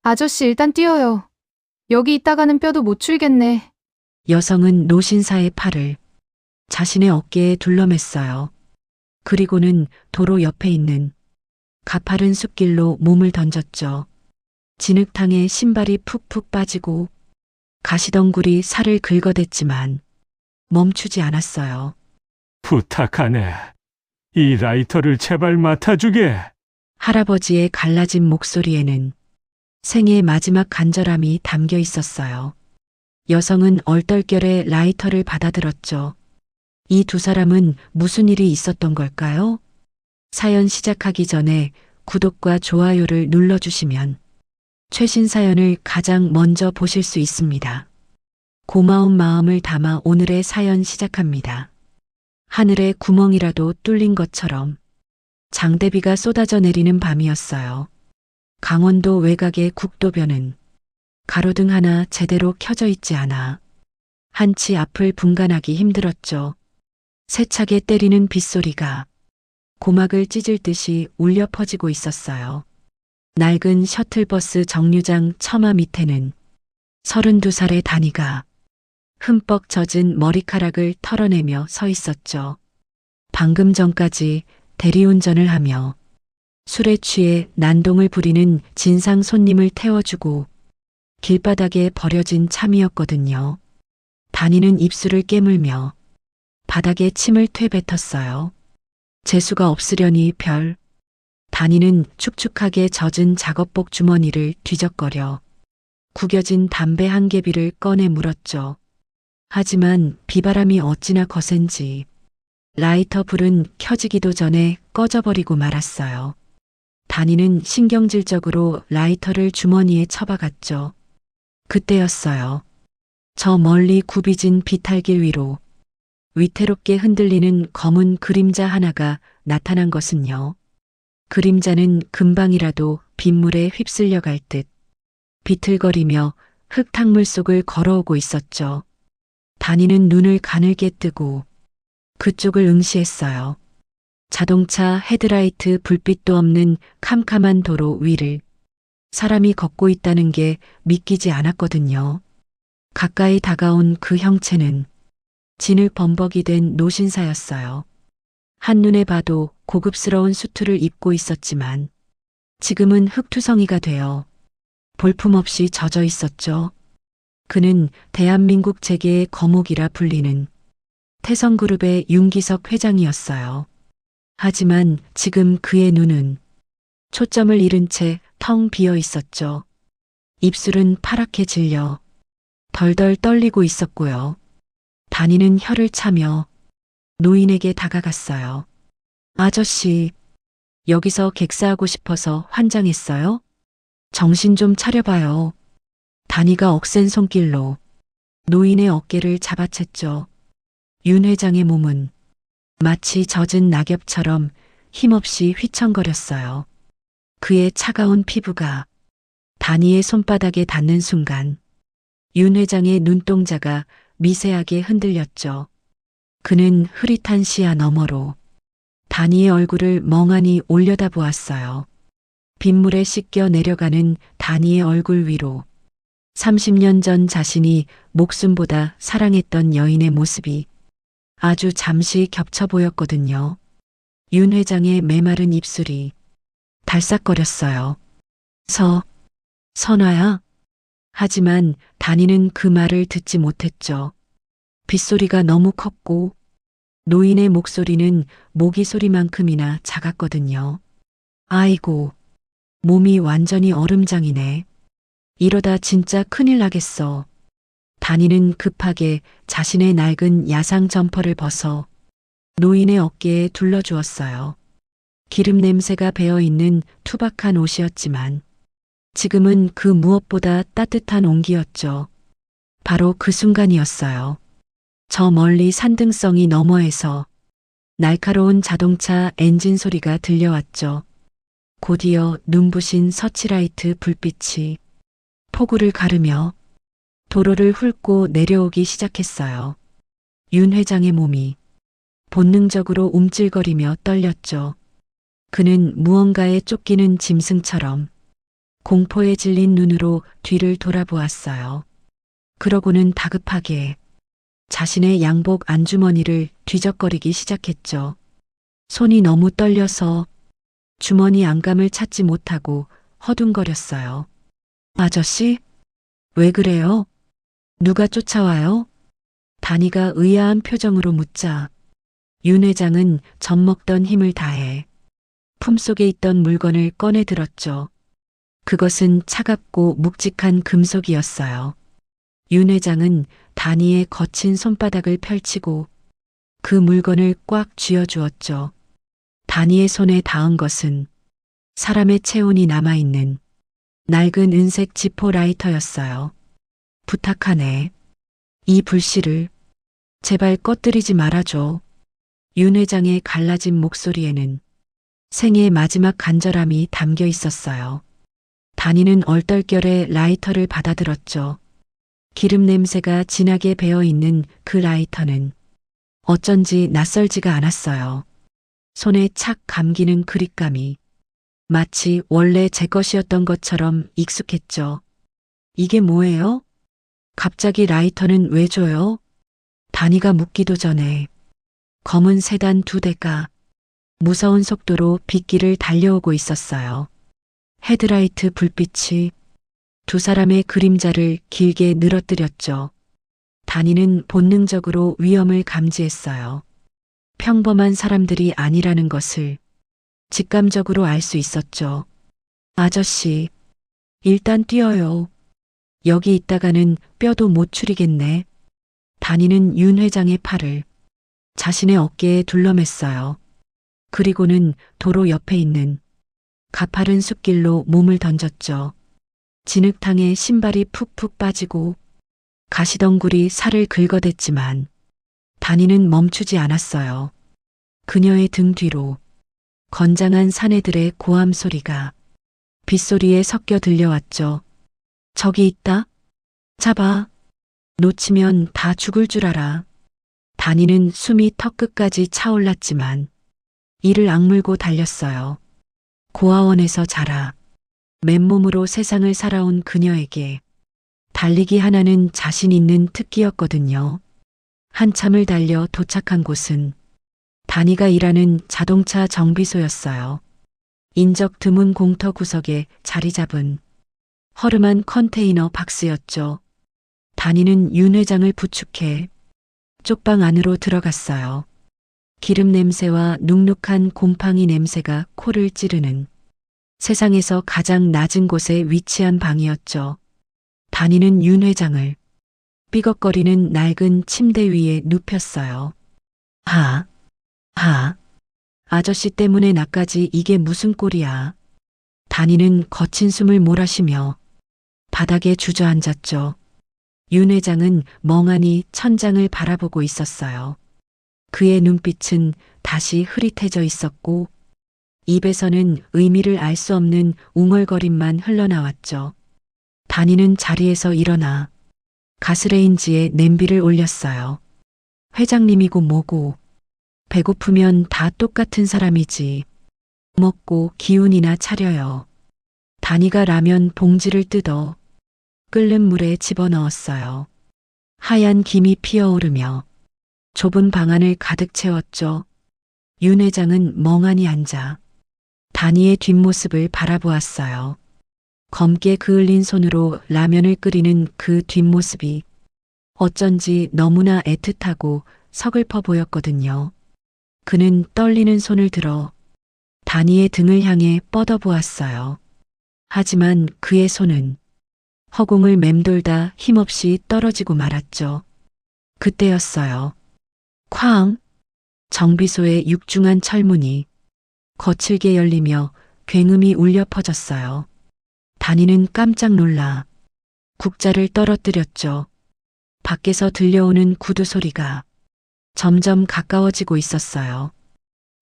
아저씨 일단 뛰어요. 여기 있다가는 뼈도 못 출겠네. 여성은 노신사의 팔을 자신의 어깨에 둘러맸어요. 그리고는 도로 옆에 있는 가파른 숲길로 몸을 던졌죠. 진흙탕에 신발이 푹푹 빠지고 가시덩굴이 살을 긁어댔지만 멈추지 않았어요. 부탁하네. 이 라이터를 제발 맡아주게. 할아버지의 갈라진 목소리에는 생애의 마지막 간절함이 담겨 있었어요. 여성은 얼떨결에 라이터를 받아들었죠. 이 두 사람은 무슨 일이 있었던 걸까요? 사연 시작하기 전에 구독과 좋아요를 눌러주시면 최신 사연을 가장 먼저 보실 수 있습니다. 고마운 마음을 담아 오늘의 사연 시작합니다. 하늘에 구멍이라도 뚫린 것처럼 장대비가 쏟아져 내리는 밤이었어요. 강원도 외곽의 국도변은 가로등 하나 제대로 켜져 있지 않아 한치 앞을 분간하기 힘들었죠. 세차게 때리는 빗소리가 고막을 찢을 듯이 울려 퍼지고 있었어요. 낡은 셔틀버스 정류장 처마 밑에는 32살의 다니가 흠뻑 젖은 머리카락을 털어내며 서 있었죠. 방금 전까지 대리운전을 하며 술에 취해 난동을 부리는 진상 손님을 태워주고 길바닥에 버려진 참이었거든요. 다니는 입술을 깨물며 바닥에 침을 퇴뱉었어요. 재수가 없으려니 별. 다니는 축축하게 젖은 작업복 주머니를 뒤적거려 구겨진 담배 한 개비를 꺼내 물었죠. 하지만 비바람이 어찌나 거센지 라이터 불은 켜지기도 전에 꺼져버리고 말았어요. 다니는 신경질적으로 라이터를 주머니에 처박았죠. 그때였어요. 저 멀리 굽이진 비탈길 위로 위태롭게 흔들리는 검은 그림자 하나가 나타난 것은요. 그림자는 금방이라도 빗물에 휩쓸려 갈 듯 비틀거리며 흙탕물 속을 걸어오고 있었죠. 다니는 눈을 가늘게 뜨고 그쪽을 응시했어요. 자동차 헤드라이트 불빛도 없는 캄캄한 도로 위를 사람이 걷고 있다는 게 믿기지 않았거든요. 가까이 다가온 그 형체는 진흙 범벅이 된 노신사였어요. 한눈에 봐도 고급스러운 수트를 입고 있었지만 지금은 흙투성이가 되어 볼품없이 젖어 있었죠. 그는 대한민국 재계의 거목이라 불리는 태성그룹의 윤기석 회장이었어요. 하지만 지금 그의 눈은 초점을 잃은 채 텅 비어 있었죠. 입술은 파랗게 질려 덜덜 떨리고 있었고요. 다니는 혀를 차며 노인에게 다가갔어요. 아저씨, 여기서 객사하고 싶어서 환장했어요? 정신 좀 차려봐요. 다니가 억센 손길로 노인의 어깨를 잡아챘죠. 윤 회장의 몸은 마치 젖은 낙엽처럼 힘없이 휘청거렸어요. 그의 차가운 피부가 다니의 손바닥에 닿는 순간 윤 회장의 눈동자가 미세하게 흔들렸죠. 그는 흐릿한 시야 너머로 다니의 얼굴을 멍하니 올려다보았어요. 빗물에 씻겨 내려가는 다니의 얼굴 위로 30년 전 자신이 목숨보다 사랑했던 여인의 모습이 아주 잠시 겹쳐 보였거든요. 윤 회장의 메마른 입술이 달싹거렸어요. 선화야? 하지만 다니는 그 말을 듣지 못했죠. 빗소리가 너무 컸고 노인의 목소리는 모기 소리만큼이나 작았거든요. 아이고, 몸이 완전히 얼음장이네. 이러다 진짜 큰일 나겠어. 다니는 급하게 자신의 낡은 야상 점퍼를 벗어 노인의 어깨에 둘러주었어요. 기름 냄새가 배어있는 투박한 옷이었지만 지금은 그 무엇보다 따뜻한 온기였죠. 바로 그 순간이었어요. 저 멀리 산등성이 너머에서 날카로운 자동차 엔진 소리가 들려왔죠. 곧이어 눈부신 서치라이트 불빛이 폭우를 가르며 도로를 훑고 내려오기 시작했어요. 윤 회장의 몸이 본능적으로 움찔거리며 떨렸죠. 그는 무언가에 쫓기는 짐승처럼 공포에 질린 눈으로 뒤를 돌아보았어요. 그러고는 다급하게 자신의 양복 안주머니를 뒤적거리기 시작했죠. 손이 너무 떨려서 주머니 안감을 찾지 못하고 허둥거렸어요. 아저씨? 왜 그래요? 누가 쫓아와요? 단이가 의아한 표정으로 묻자 윤 회장은 젖먹던 힘을 다해 품속에 있던 물건을 꺼내 들었죠. 그것은 차갑고 묵직한 금속이었어요. 윤 회장은 단이의 거친 손바닥을 펼치고 그 물건을 꽉 쥐어주었죠. 단이의 손에 닿은 것은 사람의 체온이 남아있는 낡은 은색 지포 라이터였어요. 부탁하네. 이 불씨를 제발 꺼뜨리지 말아줘. 윤 회장의 갈라진 목소리에는 생의 마지막 간절함이 담겨 있었어요. 단이는 얼떨결에 라이터를 받아들었죠. 기름 냄새가 진하게 배어 있는 그 라이터는 어쩐지 낯설지가 않았어요. 손에 착 감기는 그립감이 마치 원래 제 것이었던 것처럼 익숙했죠. 이게 뭐예요? 갑자기 라이터는 왜 줘요? 단이가 묻기도 전에 검은 세단 2대가 무서운 속도로 빗길을 달려오고 있었어요. 헤드라이트 불빛이 두 사람의 그림자를 길게 늘어뜨렸죠. 단이는 본능적으로 위험을 감지했어요. 평범한 사람들이 아니라는 것을 직감적으로 알 수 있었죠. 아저씨, 일단 뛰어요. 여기 있다가는 뼈도 못 추리겠네. 단이는 윤 회장의 팔을 자신의 어깨에 둘러맸어요. 그리고는 도로 옆에 있는 가파른 숲길로 몸을 던졌죠. 진흙탕에 신발이 푹푹 빠지고 가시덩굴이 살을 긁어댔지만 단이는 멈추지 않았어요. 그녀의 등 뒤로 건장한 사내들의 고함 소리가 빗소리에 섞여 들려왔죠. 저기 있다. 잡아. 놓치면 다 죽을 줄 알아. 단이는 숨이 턱끝까지 차올랐지만 이를 악물고 달렸어요. 고아원에서 자라 맨몸으로 세상을 살아온 그녀에게 달리기 하나는 자신 있는 특기였거든요. 한참을 달려 도착한 곳은 단이가 일하는 자동차 정비소였어요. 인적 드문 공터 구석에 자리 잡은 허름한 컨테이너 박스였죠. 단이는 윤 회장을 부축해 쪽방 안으로 들어갔어요. 기름 냄새와 눅눅한 곰팡이 냄새가 코를 찌르는 세상에서 가장 낮은 곳에 위치한 방이었죠. 단이는 윤 회장을 삐걱거리는 낡은 침대 위에 눕혔어요. 아저씨 때문에 나까지 이게 무슨 꼴이야. 단이는 거친 숨을 몰아쉬며 바닥에 주저앉았죠. 윤 회장은 멍하니 천장을 바라보고 있었어요. 그의 눈빛은 다시 흐릿해져 있었고 입에서는 의미를 알 수 없는 웅얼거림만 흘러나왔죠. 단이는 자리에서 일어나 가스레인지에 냄비를 올렸어요. 회장님이고 뭐고 배고프면 다 똑같은 사람이지. 먹고 기운이나 차려요. 단이가 라면 봉지를 뜯어 끓는 물에 집어넣었어요. 하얀 김이 피어오르며 좁은 방 안을 가득 채웠죠. 윤 회장은 멍하니 앉아 단이의 뒷모습을 바라보았어요. 검게 그을린 손으로 라면을 끓이는 그 뒷모습이 어쩐지 너무나 애틋하고 서글퍼 보였거든요. 그는 떨리는 손을 들어 단이의 등을 향해 뻗어보았어요. 하지만 그의 손은 허공을 맴돌다 힘없이 떨어지고 말았죠. 그때였어요. 쾅! 정비소의 육중한 철문이 거칠게 열리며 굉음이 울려 퍼졌어요. 단이는 깜짝 놀라 국자를 떨어뜨렸죠. 밖에서 들려오는 구두 소리가 점점 가까워지고 있었어요.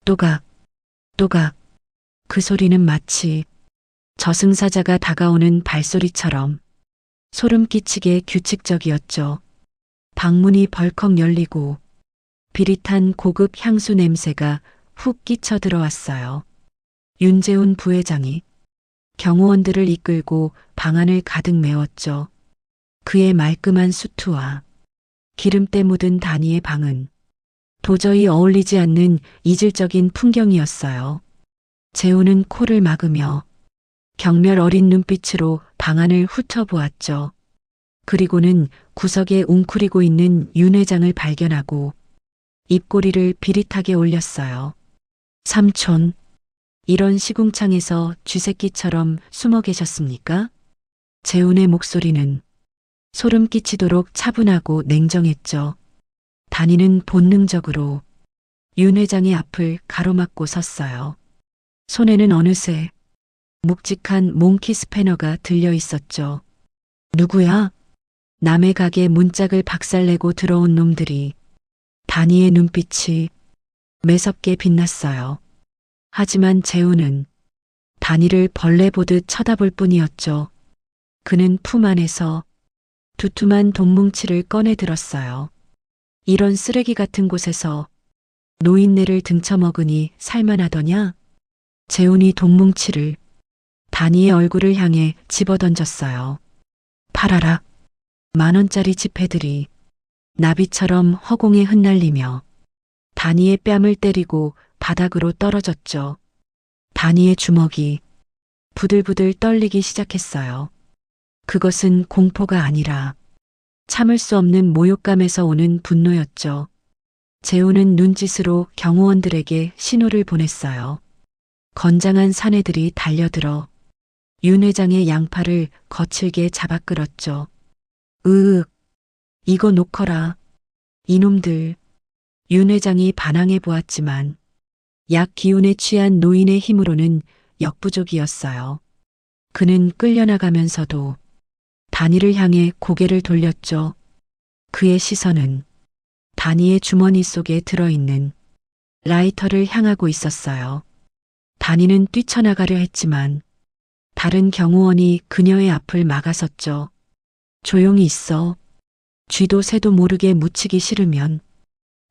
또각, 또각. 그 소리는 마치 저승사자가 다가오는 발소리처럼 소름 끼치게 규칙적이었죠. 방문이 벌컥 열리고 비릿한 고급 향수 냄새가 훅 끼쳐 들어왔어요. 윤재훈 부회장이 경호원들을 이끌고 방 안을 가득 메웠죠. 그의 말끔한 수트와 기름때 묻은 다니의 방은 도저히 어울리지 않는 이질적인 풍경이었어요. 재우는 코를 막으며 경멸 어린 눈빛으로 방 안을 훑어보았죠. 그리고는 구석에 웅크리고 있는 윤 회장을 발견하고 입꼬리를 비릿하게 올렸어요. 삼촌, 이런 시궁창에서 쥐새끼처럼 숨어 계셨습니까? 재훈의 목소리는 소름 끼치도록 차분하고 냉정했죠. 단이는 본능적으로 윤 회장의 앞을 가로막고 섰어요. 손에는 어느새 묵직한 몽키 스패너가 들려 있었죠. 누구야? 남의 가게 문짝을 박살내고 들어온 놈들이. 단이의 눈빛이 매섭게 빛났어요. 하지만 재훈은 단이를 벌레 보듯 쳐다볼 뿐이었죠. 그는 품 안에서 두툼한 돈뭉치를 꺼내 들었어요. 이런 쓰레기 같은 곳에서 노인네를 등쳐먹으니 살만하더냐? 재훈이 돈뭉치를 단이의 얼굴을 향해 집어던졌어요. 팔아라. 10,000원짜리 지폐들이 나비처럼 허공에 흩날리며 단이의 뺨을 때리고 바닥으로 떨어졌죠. 단이의 주먹이 부들부들 떨리기 시작했어요. 그것은 공포가 아니라 참을 수 없는 모욕감에서 오는 분노였죠. 재훈은 눈짓으로 경호원들에게 신호를 보냈어요. 건장한 사내들이 달려들어 윤 회장의 양팔을 거칠게 잡아 끌었죠. 으윽, 이거 놓거라. 이놈들. 윤 회장이 반항해 보았지만 약 기운에 취한 노인의 힘으로는 역부족이었어요. 그는 끌려나가면서도 단이를 향해 고개를 돌렸죠. 그의 시선은 단이의 주머니 속에 들어있는 라이터를 향하고 있었어요. 단이는 뛰쳐나가려 했지만 다른 경호원이 그녀의 앞을 막아섰죠. 조용히 있어. 쥐도 새도 모르게 묻히기 싫으면.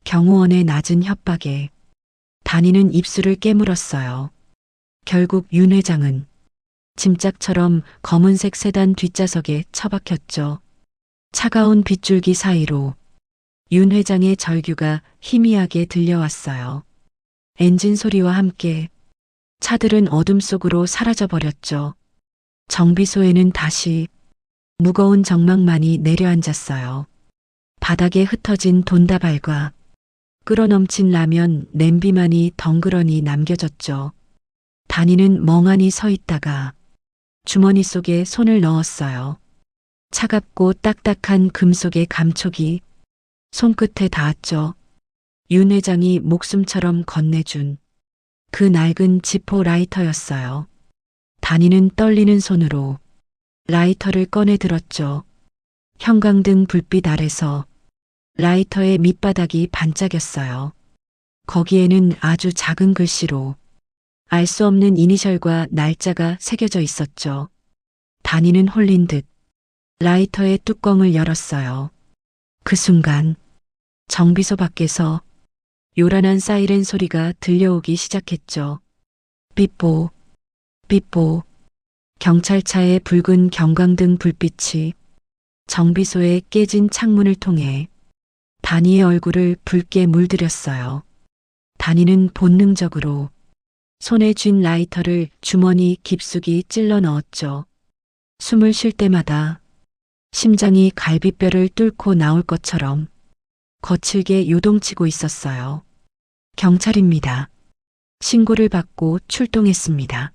경호원의 낮은 협박에 단이는 입술을 깨물었어요. 결국 윤 회장은 짐짝처럼 검은색 세단 뒷좌석에 처박혔죠. 차가운 빗줄기 사이로 윤 회장의 절규가 희미하게 들려왔어요. 엔진 소리와 함께 차들은 어둠 속으로 사라져버렸죠. 정비소에는 다시 무거운 정막만이 내려앉았어요. 바닥에 흩어진 돈다발과 끓어넘친 라면 냄비만이 덩그러니 남겨졌죠. 단이는 멍하니 서 있다가 주머니 속에 손을 넣었어요. 차갑고 딱딱한 금속의 감촉이 손끝에 닿았죠. 윤 회장이 목숨처럼 건네준 그 낡은 지포 라이터였어요. 단이는 떨리는 손으로 라이터를 꺼내 들었죠. 형광등 불빛 아래서 라이터의 밑바닥이 반짝였어요. 거기에는 아주 작은 글씨로 알 수 없는 이니셜과 날짜가 새겨져 있었죠. 단이는 홀린 듯 라이터의 뚜껑을 열었어요. 그 순간 정비소 밖에서 요란한 사이렌 소리가 들려오기 시작했죠. 삐뽀, 삐뽀. 경찰차의 붉은 경광등 불빛이 정비소의 깨진 창문을 통해 단이의 얼굴을 붉게 물들였어요. 단이는 본능적으로 손에 쥔 라이터를 주머니 깊숙이 찔러 넣었죠. 숨을 쉴 때마다 심장이 갈비뼈를 뚫고 나올 것처럼 거칠게 요동치고 있었어요. 경찰입니다. 신고를 받고 출동했습니다.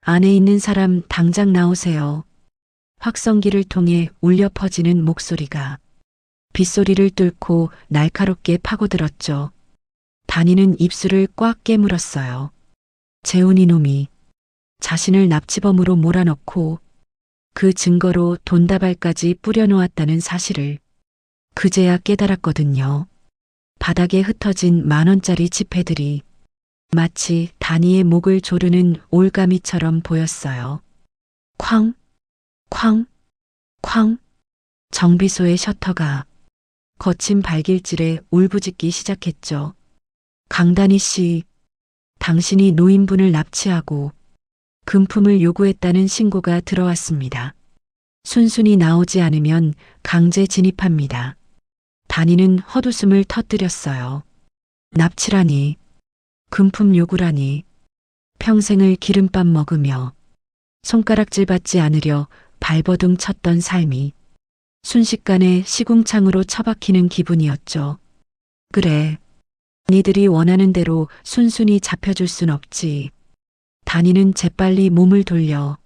안에 있는 사람 당장 나오세요. 확성기를 통해 울려 퍼지는 목소리가 빗소리를 뚫고 날카롭게 파고들었죠. 단이는 입술을 꽉 깨물었어요. 재훈이 놈이 자신을 납치범으로 몰아넣고 그 증거로 돈다발까지 뿌려놓았다는 사실을 그제야 깨달았거든요. 바닥에 흩어진 10,000원짜리 지폐들이 마치 단이의 목을 조르는 올가미처럼 보였어요. 쾅, 쾅, 쾅. 정비소의 셔터가 거친 발길질에 울부짖기 시작했죠. 강다니 씨, 당신이 노인분을 납치하고 금품을 요구했다는 신고가 들어왔습니다. 순순히 나오지 않으면 강제 진입합니다. 단이는 헛웃음을 터뜨렸어요. 납치라니, 금품 요구라니, 평생을 기름밥 먹으며 손가락질 받지 않으려 발버둥 쳤던 삶이 순식간에 시궁창으로 처박히는 기분이었죠. 그래, 니들이 원하는 대로 순순히 잡혀줄 순 없지. 단이는 재빨리 몸을 돌려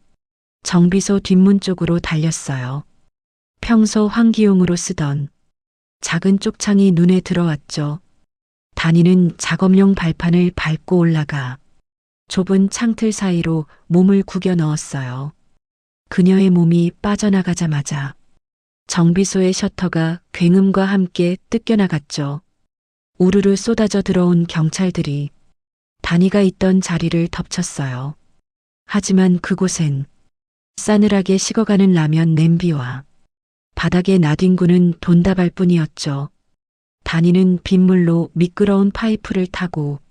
정비소 뒷문 쪽으로 달렸어요. 평소 환기용으로 쓰던 작은 쪽창이 눈에 들어왔죠. 단이는 작업용 발판을 밟고 올라가 좁은 창틀 사이로 몸을 구겨 넣었어요. 그녀의 몸이 빠져나가자마자 정비소의 셔터가 굉음과 함께 뜯겨나갔죠. 우르르 쏟아져 들어온 경찰들이 단이가 있던 자리를 덮쳤어요. 하지만 그곳엔 싸늘하게 식어가는 라면 냄비와 바닥에 나뒹구는 돈다발뿐이었죠. 단이는 빗물로 미끄러운 파이프를 타고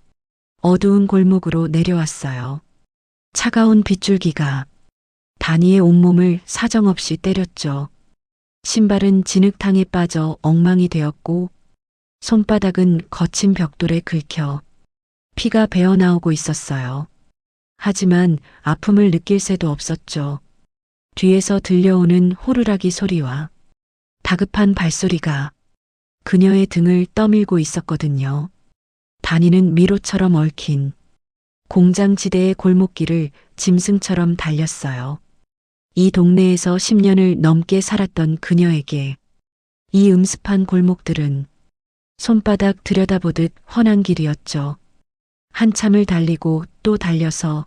어두운 골목으로 내려왔어요. 차가운 빗줄기가 단이의 온몸을 사정없이 때렸죠. 신발은 진흙탕에 빠져 엉망이 되었고 손바닥은 거친 벽돌에 긁혀 피가 배어나오고 있었어요. 하지만 아픔을 느낄 새도 없었죠. 뒤에서 들려오는 호루라기 소리와 다급한 발소리가 그녀의 등을 떠밀고 있었거든요. 단이는 미로처럼 얽힌 공장지대의 골목길을 짐승처럼 달렸어요. 이 동네에서 10년을 넘게 살았던 그녀에게 이 음습한 골목들은 손바닥 들여다보듯 훤한 길이었죠. 한참을 달리고 또 달려서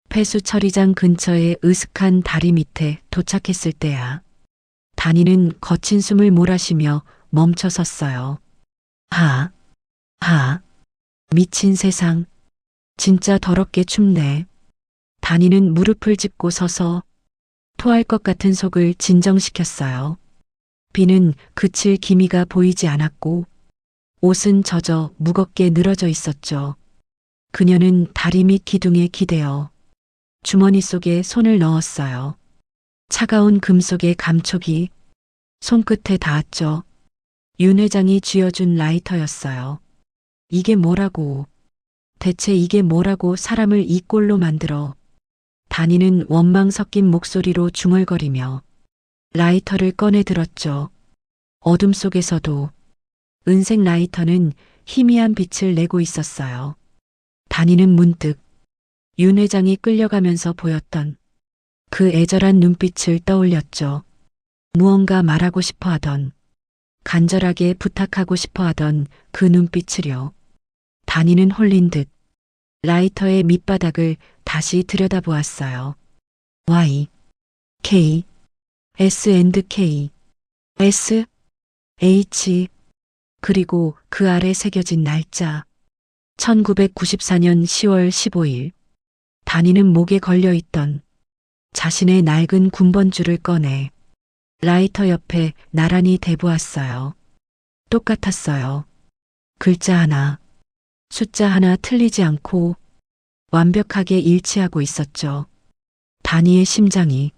폐수 처리장 근처의 으슥한 다리 밑에 도착했을 때야. 단이는 거친 숨을 몰아쉬며 멈춰 섰어요. 미친 세상. 진짜 더럽게 춥네. 단이는 무릎을 짚고 서서 토할 것 같은 속을 진정시켰어요. 비는 그칠 기미가 보이지 않았고 옷은 젖어 무겁게 늘어져 있었죠. 그녀는 다리 밑 기둥에 기대어 주머니 속에 손을 넣었어요. 차가운 금속의 감촉이 손끝에 닿았죠. 윤 회장이 쥐어준 라이터였어요. 이게 뭐라고, 대체 이게 뭐라고 사람을 이 꼴로 만들어. 단이는 원망 섞인 목소리로 중얼거리며 라이터를 꺼내 들었죠. 어둠 속에서도 은색 라이터는 희미한 빛을 내고 있었어요. 단이는 문득 윤 회장이 끌려가면서 보였던 그 애절한 눈빛을 떠올렸죠. 무언가 말하고 싶어 하던, 간절하게 부탁하고 싶어 하던 그 눈빛을요. 단이는 홀린 듯 라이터의 밑바닥을 다시 들여다보았어요. Y, K, S&K, S, H, 그리고 그 아래 새겨진 날짜 1994년 10월 15일. 단이는 목에 걸려있던 자신의 낡은 군번줄을 꺼내 라이터 옆에 나란히 대보았어요. 똑같았어요. 글자 하나, 숫자 하나 틀리지 않고 완벽하게 일치하고 있었죠. 단이의 심장이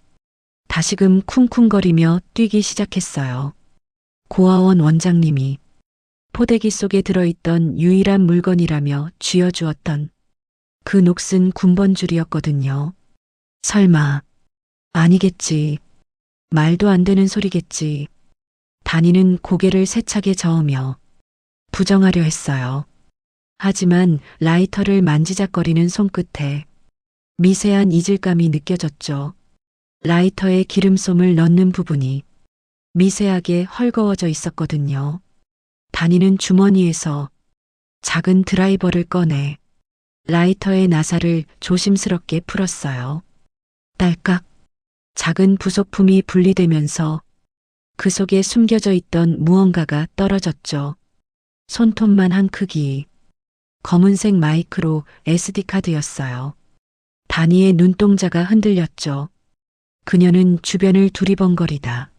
다시금 쿵쿵거리며 뛰기 시작했어요. 고아원 원장님이 포대기 속에 들어있던 유일한 물건이라며 쥐어주었던 그 녹슨 군번줄이었거든요. 설마, 아니겠지. 말도 안 되는 소리겠지. 단이는 고개를 세차게 저으며 부정하려 했어요. 하지만 라이터를 만지작거리는 손끝에 미세한 이질감이 느껴졌죠. 라이터에 기름솜을 넣는 부분이 미세하게 헐거워져 있었거든요. 단이는 주머니에서 작은 드라이버를 꺼내 라이터의 나사를 조심스럽게 풀었어요. 딸깍. 작은 부속품이 분리되면서 그 속에 숨겨져 있던 무언가가 떨어졌죠. 손톱만 한 크기. 검은색 마이크로 SD카드였어요. 단이의 눈동자가 흔들렸죠. 그녀는 주변을 두리번거리다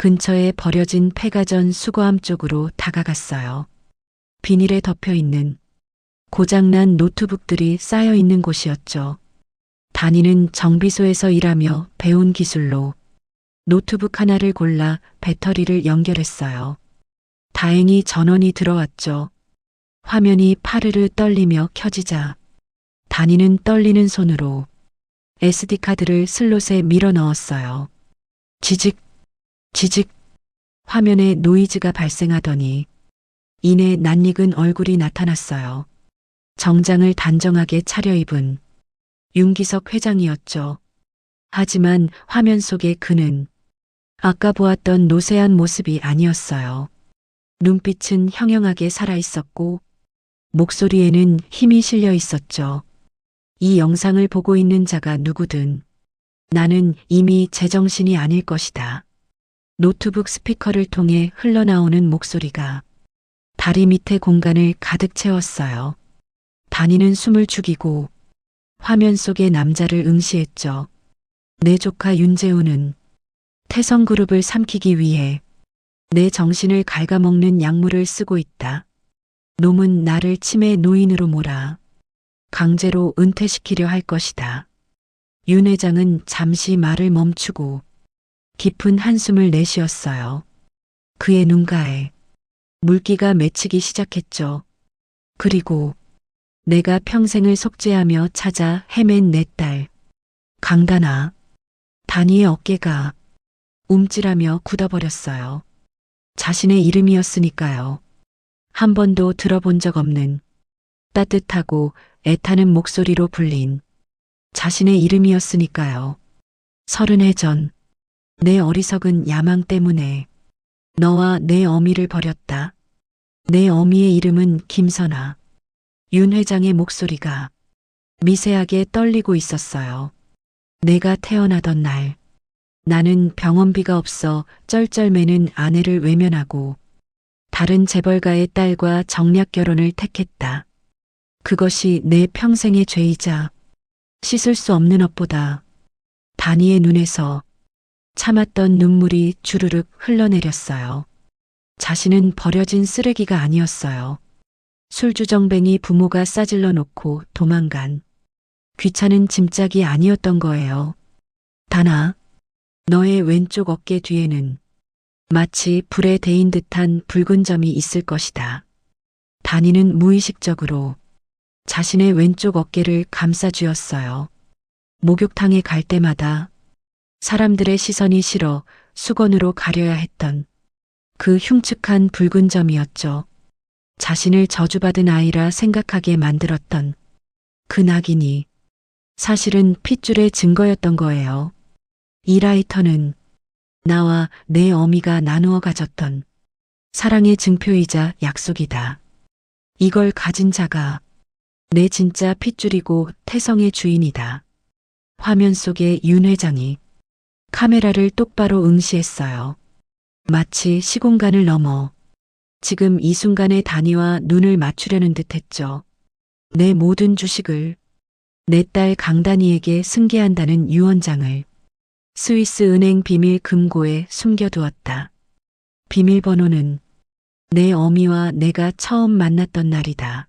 근처에 버려진 폐가전 수거함 쪽으로 다가갔어요. 비닐에 덮여 있는 고장난 노트북들이 쌓여 있는 곳이었죠. 다니는 정비소에서 일하며 배운 기술로 노트북 하나를 골라 배터리를 연결했어요. 다행히 전원이 들어왔죠. 화면이 파르르 떨리며 켜지자 다니는 떨리는 손으로 SD카드를 슬롯에 밀어 넣었어요. 지직, 지직, 화면에 노이즈가 발생하더니 이내 낯익은 얼굴이 나타났어요. 정장을 단정하게 차려입은 윤기석 회장이었죠. 하지만 화면 속의 그는 아까 보았던 노쇠한 모습이 아니었어요. 눈빛은 형형하게 살아있었고 목소리에는 힘이 실려 있었죠. 이 영상을 보고 있는 자가 누구든 나는 이미 제정신이 아닐 것이다. 노트북 스피커를 통해 흘러나오는 목소리가 다리 밑에 공간을 가득 채웠어요. 다니는 숨을 죽이고 화면 속의 남자를 응시했죠. 내 조카 윤재우는 태성그룹을 삼키기 위해 내 정신을 갉아먹는 약물을 쓰고 있다. 놈은 나를 치매 노인으로 몰아 강제로 은퇴시키려 할 것이다. 윤 회장은 잠시 말을 멈추고 깊은 한숨을 내쉬었어요. 그의 눈가에 물기가 맺히기 시작했죠. 그리고 내가 평생을 속죄하며 찾아 헤맨 내 딸 강다나. 다니의 어깨가 움찔하며 굳어버렸어요. 자신의 이름이었으니까요. 한 번도 들어본 적 없는 따뜻하고 애타는 목소리로 불린 자신의 이름이었으니까요. 30해 전 내 어리석은 야망 때문에 너와 내 어미를 버렸다. 내 어미의 이름은 김선아. 윤 회장의 목소리가 미세하게 떨리고 있었어요. 내가 태어나던 날 나는 병원비가 없어 쩔쩔매는 아내를 외면하고 다른 재벌가의 딸과 정략 결혼을 택했다. 그것이 내 평생의 죄이자 씻을 수 없는 업보다. 다니의 눈에서 참았던 눈물이 주르륵 흘러내렸어요. 자신은 버려진 쓰레기가 아니었어요. 술주정뱅이 부모가 싸질러 놓고 도망간 귀찮은 짐짝이 아니었던 거예요. 다나, 너의 왼쪽 어깨 뒤에는 마치 불에 데인 듯한 붉은 점이 있을 것이다. 다니는 무의식적으로 자신의 왼쪽 어깨를 감싸쥐었어요. 목욕탕에 갈 때마다 사람들의 시선이 싫어 수건으로 가려야 했던 그 흉측한 붉은 점이었죠. 자신을 저주받은 아이라 생각하게 만들었던 그 낙인이 사실은 핏줄의 증거였던 거예요. 이 라이터는 나와 내 어미가 나누어 가졌던 사랑의 증표이자 약속이다. 이걸 가진 자가 내 진짜 핏줄이고 태성의 주인이다. 화면 속의 윤 회장이 카메라를 똑바로 응시했어요. 마치 시공간을 넘어 지금 이 순간의 단위와 눈을 맞추려는 듯 했죠. 내 모든 주식을 내 딸 강다니에게 승계한다는 유언장을 스위스 은행 비밀 금고에 숨겨두었다. 비밀번호는 내 어미와 내가 처음 만났던 날이다.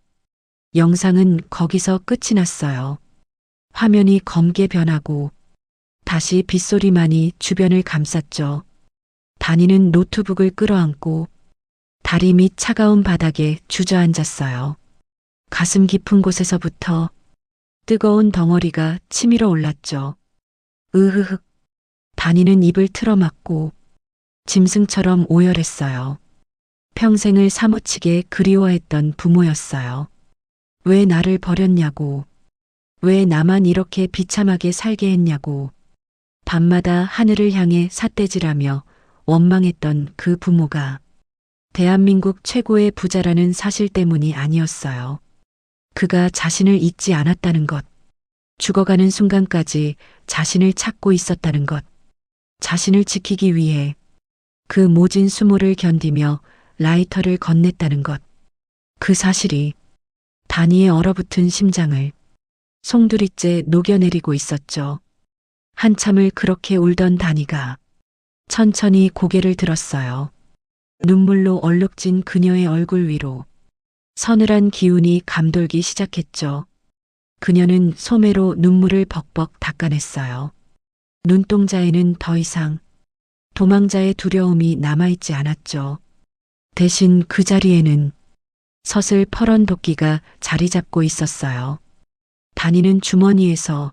영상은 거기서 끝이 났어요. 화면이 검게 변하고 다시 빗소리만이 주변을 감쌌죠. 다니는 노트북을 끌어안고 다리 밑 차가운 바닥에 주저앉았어요. 가슴 깊은 곳에서부터 뜨거운 덩어리가 치밀어 올랐죠. 으흐흑. 다니는 입을 틀어막고 짐승처럼 오열했어요. 평생을 사무치게 그리워했던 부모였어요. 왜 나를 버렸냐고. 왜 나만 이렇게 비참하게 살게 했냐고. 밤마다 하늘을 향해 삿대질하며 원망했던 그 부모가 대한민국 최고의 부자라는 사실 때문이 아니었어요. 그가 자신을 잊지 않았다는 것. 죽어가는 순간까지 자신을 찾고 있었다는 것. 자신을 지키기 위해 그 모진 수모를 견디며 라이터를 건넸다는 것. 그 사실이 다니의 얼어붙은 심장을 송두리째 녹여내리고 있었죠. 한참을 그렇게 울던 다니가 천천히 고개를 들었어요. 눈물로 얼룩진 그녀의 얼굴 위로 서늘한 기운이 감돌기 시작했죠. 그녀는 소매로 눈물을 벅벅 닦아냈어요. 눈동자에는 더 이상 도망자의 두려움이 남아있지 않았죠. 대신 그 자리에는 서슬 퍼런 도끼가 자리 잡고 있었어요. 다니는 주머니에서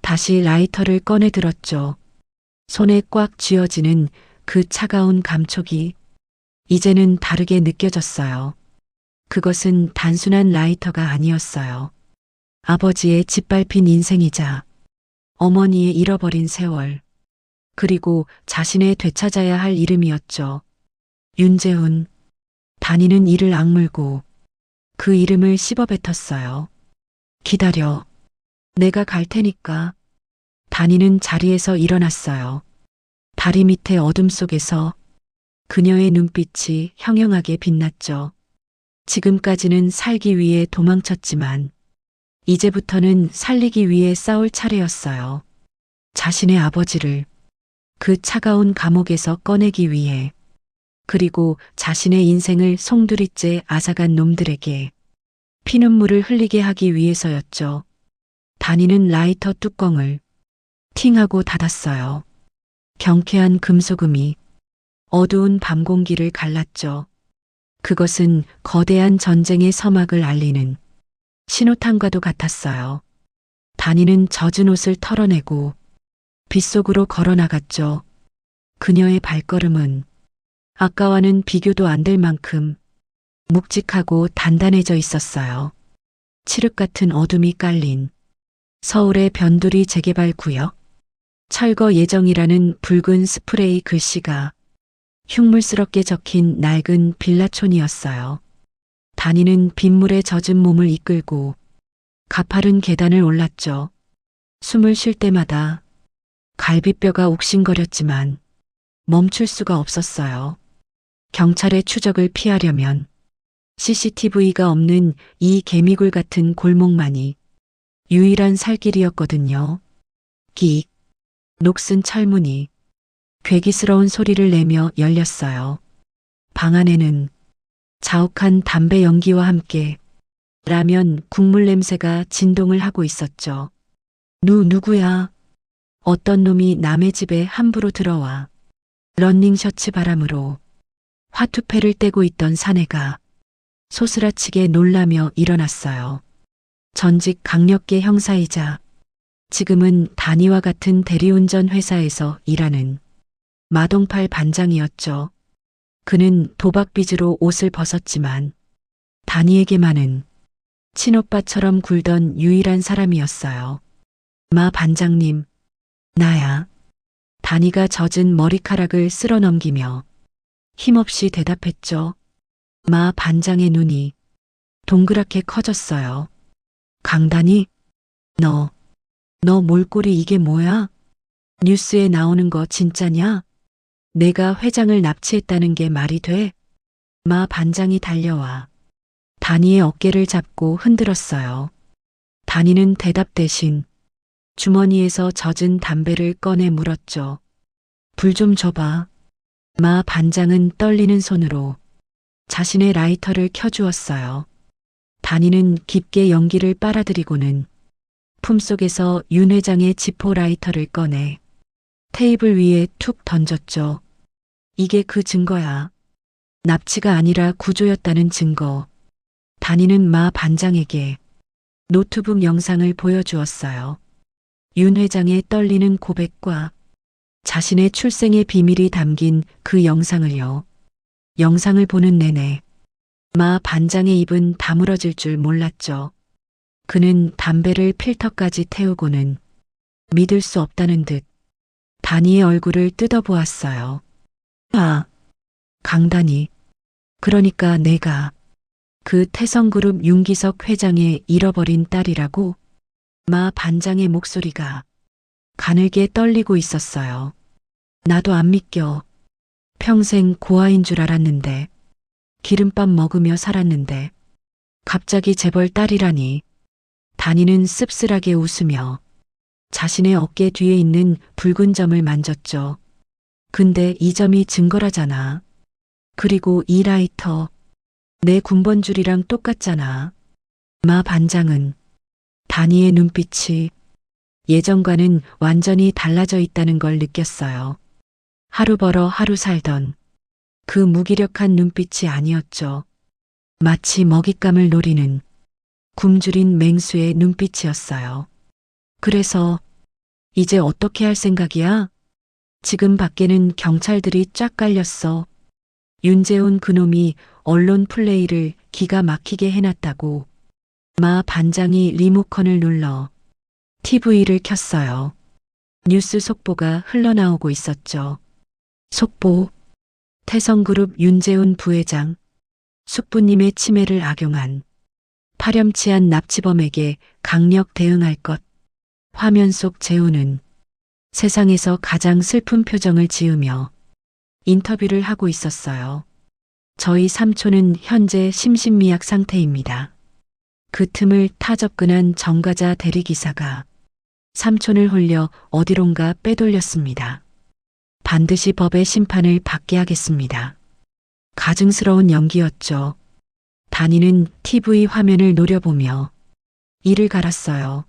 다시 라이터를 꺼내 들었죠. 손에 꽉 쥐어지는 그 차가운 감촉이 이제는 다르게 느껴졌어요. 그것은 단순한 라이터가 아니었어요. 아버지의 짓밟힌 인생이자 어머니의 잃어버린 세월, 그리고 자신의 되찾아야 할 이름이었죠. 윤재훈. 다니는 이를 악물고 그 이름을 씹어뱉었어요. 기다려. 내가 갈 테니까. 다니는 자리에서 일어났어요. 다리 밑에 어둠 속에서 그녀의 눈빛이 형형하게 빛났죠. 지금까지는 살기 위해 도망쳤지만 이제부터는 살리기 위해 싸울 차례였어요. 자신의 아버지를 그 차가운 감옥에서 꺼내기 위해, 그리고 자신의 인생을 송두리째 앗아간 놈들에게 피눈물을 흘리게 하기 위해서였죠. 다니는 라이터 뚜껑을 팅하고 닫았어요. 경쾌한 금소금이 어두운 밤 공기를 갈랐죠. 그것은 거대한 전쟁의 서막을 알리는 신호탄과도 같았어요. 다니는 젖은 옷을 털어내고 빗속으로 걸어나갔죠. 그녀의 발걸음은 아까와는 비교도 안 될 만큼 묵직하고 단단해져 있었어요. 칠흑 같은 어둠이 깔린 서울의 변두리 재개발 구역, 철거 예정이라는 붉은 스프레이 글씨가 흉물스럽게 적힌 낡은 빌라촌이었어요. 다니는 빗물에 젖은 몸을 이끌고 가파른 계단을 올랐죠. 숨을 쉴 때마다 갈비뼈가 옥신거렸지만 멈출 수가 없었어요. 경찰의 추적을 피하려면 CCTV가 없는 이 개미굴 같은 골목만이 유일한 살 길이었거든요. 끽. 녹슨 철문이 괴기스러운 소리를 내며 열렸어요. 방 안에는 자욱한 담배 연기와 함께 라면 국물 냄새가 진동을 하고 있었죠. 누구야? 어떤 놈이 남의 집에 함부로 들어와 러닝셔츠 바람으로 화투패를 떼고 있던 사내가 소스라치게 놀라며 일어났어요. 전직 강력계 형사이자 지금은 다니와 같은 대리운전 회사에서 일하는 마동팔 반장이었죠. 그는 도박빚으로 옷을 벗었지만 다니에게만은 친오빠처럼 굴던 유일한 사람이었어요. 마 반장님, 나야. 다니가 젖은 머리카락을 쓸어 넘기며 힘없이 대답했죠. 마 반장의 눈이 동그랗게 커졌어요. 강다니? 너 몰골이 이게 뭐야? 뉴스에 나오는 거 진짜냐? 내가 회장을 납치했다는 게 말이 돼? 마 반장이 달려와 다니의 어깨를 잡고 흔들었어요. 다니는 대답 대신 주머니에서 젖은 담배를 꺼내 물었죠. 불 좀 줘봐. 마 반장은 떨리는 손으로 자신의 라이터를 켜주었어요. 다니는 깊게 연기를 빨아들이고는 품속에서 윤 회장의 지포 라이터를 꺼내 테이블 위에 툭 던졌죠. 이게 그 증거야. 납치가 아니라 구조였다는 증거. 다니는 마 반장에게 노트북 영상을 보여주었어요. 윤 회장의 떨리는 고백과 자신의 출생의 비밀이 담긴 그 영상을요. 영상을 보는 내내 마 반장의 입은 다물어질 줄 몰랐죠. 그는 담배를 필터까지 태우고는 믿을 수 없다는 듯 다니의 얼굴을 뜯어보았어요. 아, 강다니. 그러니까 내가 그 태성그룹 윤기석 회장의 잃어버린 딸이라고? 마 반장의 목소리가 가늘게 떨리고 있었어요. 나도 안 믿겨. 평생 고아인 줄 알았는데, 기름밥 먹으며 살았는데, 갑자기 재벌 딸이라니. 다니는 씁쓸하게 웃으며 자신의 어깨 뒤에 있는 붉은 점을 만졌죠. 근데 이 점이 증거라잖아. 그리고 이 라이터, 내 군번줄이랑 똑같잖아. 마 반장은 단이의 눈빛이 예전과는 완전히 달라져 있다는 걸 느꼈어요. 하루 벌어 하루 살던 그 무기력한 눈빛이 아니었죠. 마치 먹잇감을 노리는 굶주린 맹수의 눈빛이었어요. 그래서 이제 어떻게 할 생각이야? 지금 밖에는 경찰들이 쫙 깔렸어. 윤재훈 그놈이 언론 플레이를 기가 막히게 해놨다고. 마 반장이 리모컨을 눌러 TV를 켰어요. 뉴스 속보가 흘러나오고 있었죠. 속보. 태성그룹 윤재훈 부회장. 숙부님의 치매를 악용한 파렴치한 납치범에게 강력 대응할 것. 화면 속 재훈은 세상에서 가장 슬픈 표정을 지으며 인터뷰를 하고 있었어요. 저희 삼촌은 현재 심신미약 상태입니다. 그 틈을 타 접근한 정과자 대리기사가 삼촌을 홀려 어디론가 빼돌렸습니다. 반드시 법의 심판을 받게 하겠습니다. 가증스러운 연기였죠. 단이는 TV 화면을 노려보며 이를 갈았어요.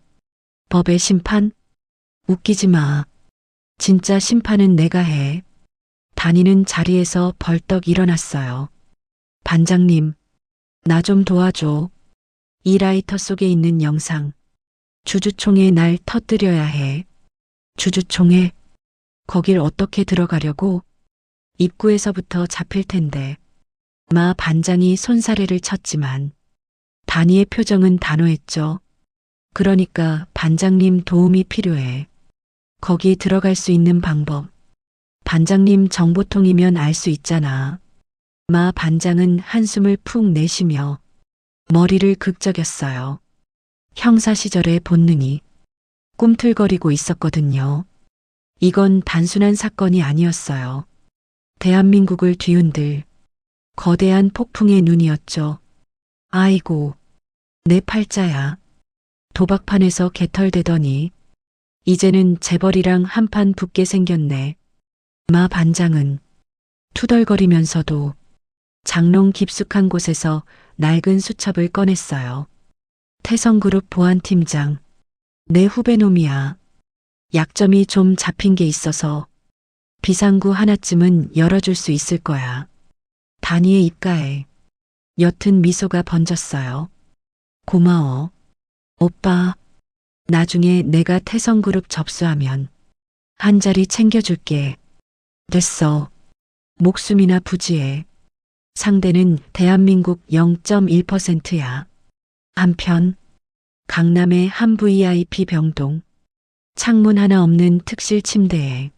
법의 심판? 웃기지 마. 진짜 심판은 내가 해. 단이는 자리에서 벌떡 일어났어요. 반장님, 나 좀 도와줘. 이 라이터 속에 있는 영상. 주주총회 날 터뜨려야 해. 주주총회? 거길 어떻게 들어가려고? 입구에서부터 잡힐 텐데. 마 반장이 손사래를 쳤지만 단이의 표정은 단호했죠. 그러니까 반장님 도움이 필요해. 거기 들어갈 수 있는 방법. 반장님 정보통이면 알 수 있잖아. 마 반장은 한숨을 푹 내쉬며 머리를 극적였어요. 형사 시절의 본능이 꿈틀거리고 있었거든요. 이건 단순한 사건이 아니었어요. 대한민국을 뒤흔들 거대한 폭풍의 눈이었죠. 아이고, 내 팔자야. 도박판에서 개털대더니 이제는 재벌이랑 한판 붙게 생겼네. 마 반장은 투덜거리면서도 장롱 깊숙한 곳에서 낡은 수첩을 꺼냈어요. 태성그룹 보안팀장, 내 후배놈이야. 약점이 좀 잡힌 게 있어서 비상구 하나쯤은 열어줄 수 있을 거야. 단이의 입가에 옅은 미소가 번졌어요. 고마워. 오빠, 나중에 내가 태성그룹 접수하면 한 자리 챙겨줄게. 됐어. 목숨이나 부지해. 상대는 대한민국 0.1%야. 한편 강남의 한 VIP 병동 창문 하나 없는 특실 침대에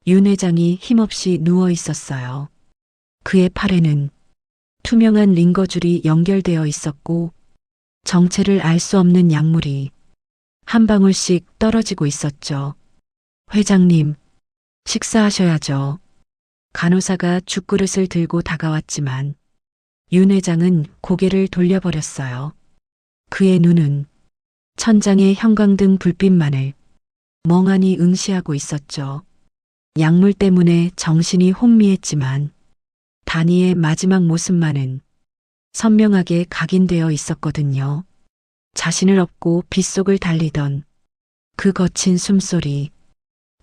윤 회장이 힘없이 누워 있었어요. 그의 팔에는 투명한 링거줄이 연결되어 있었고 정체를 알 수 없는 약물이 한 방울씩 떨어지고 있었죠. 회장님, 식사하셔야죠. 간호사가 죽그릇을 들고 다가왔지만 윤 회장은 고개를 돌려버렸어요. 그의 눈은 천장의 형광등 불빛만을 멍하니 응시하고 있었죠. 약물 때문에 정신이 혼미했지만 단이의 마지막 모습만은 선명하게 각인되어 있었거든요. 자신을 업고 빗속을 달리던 그 거친 숨소리,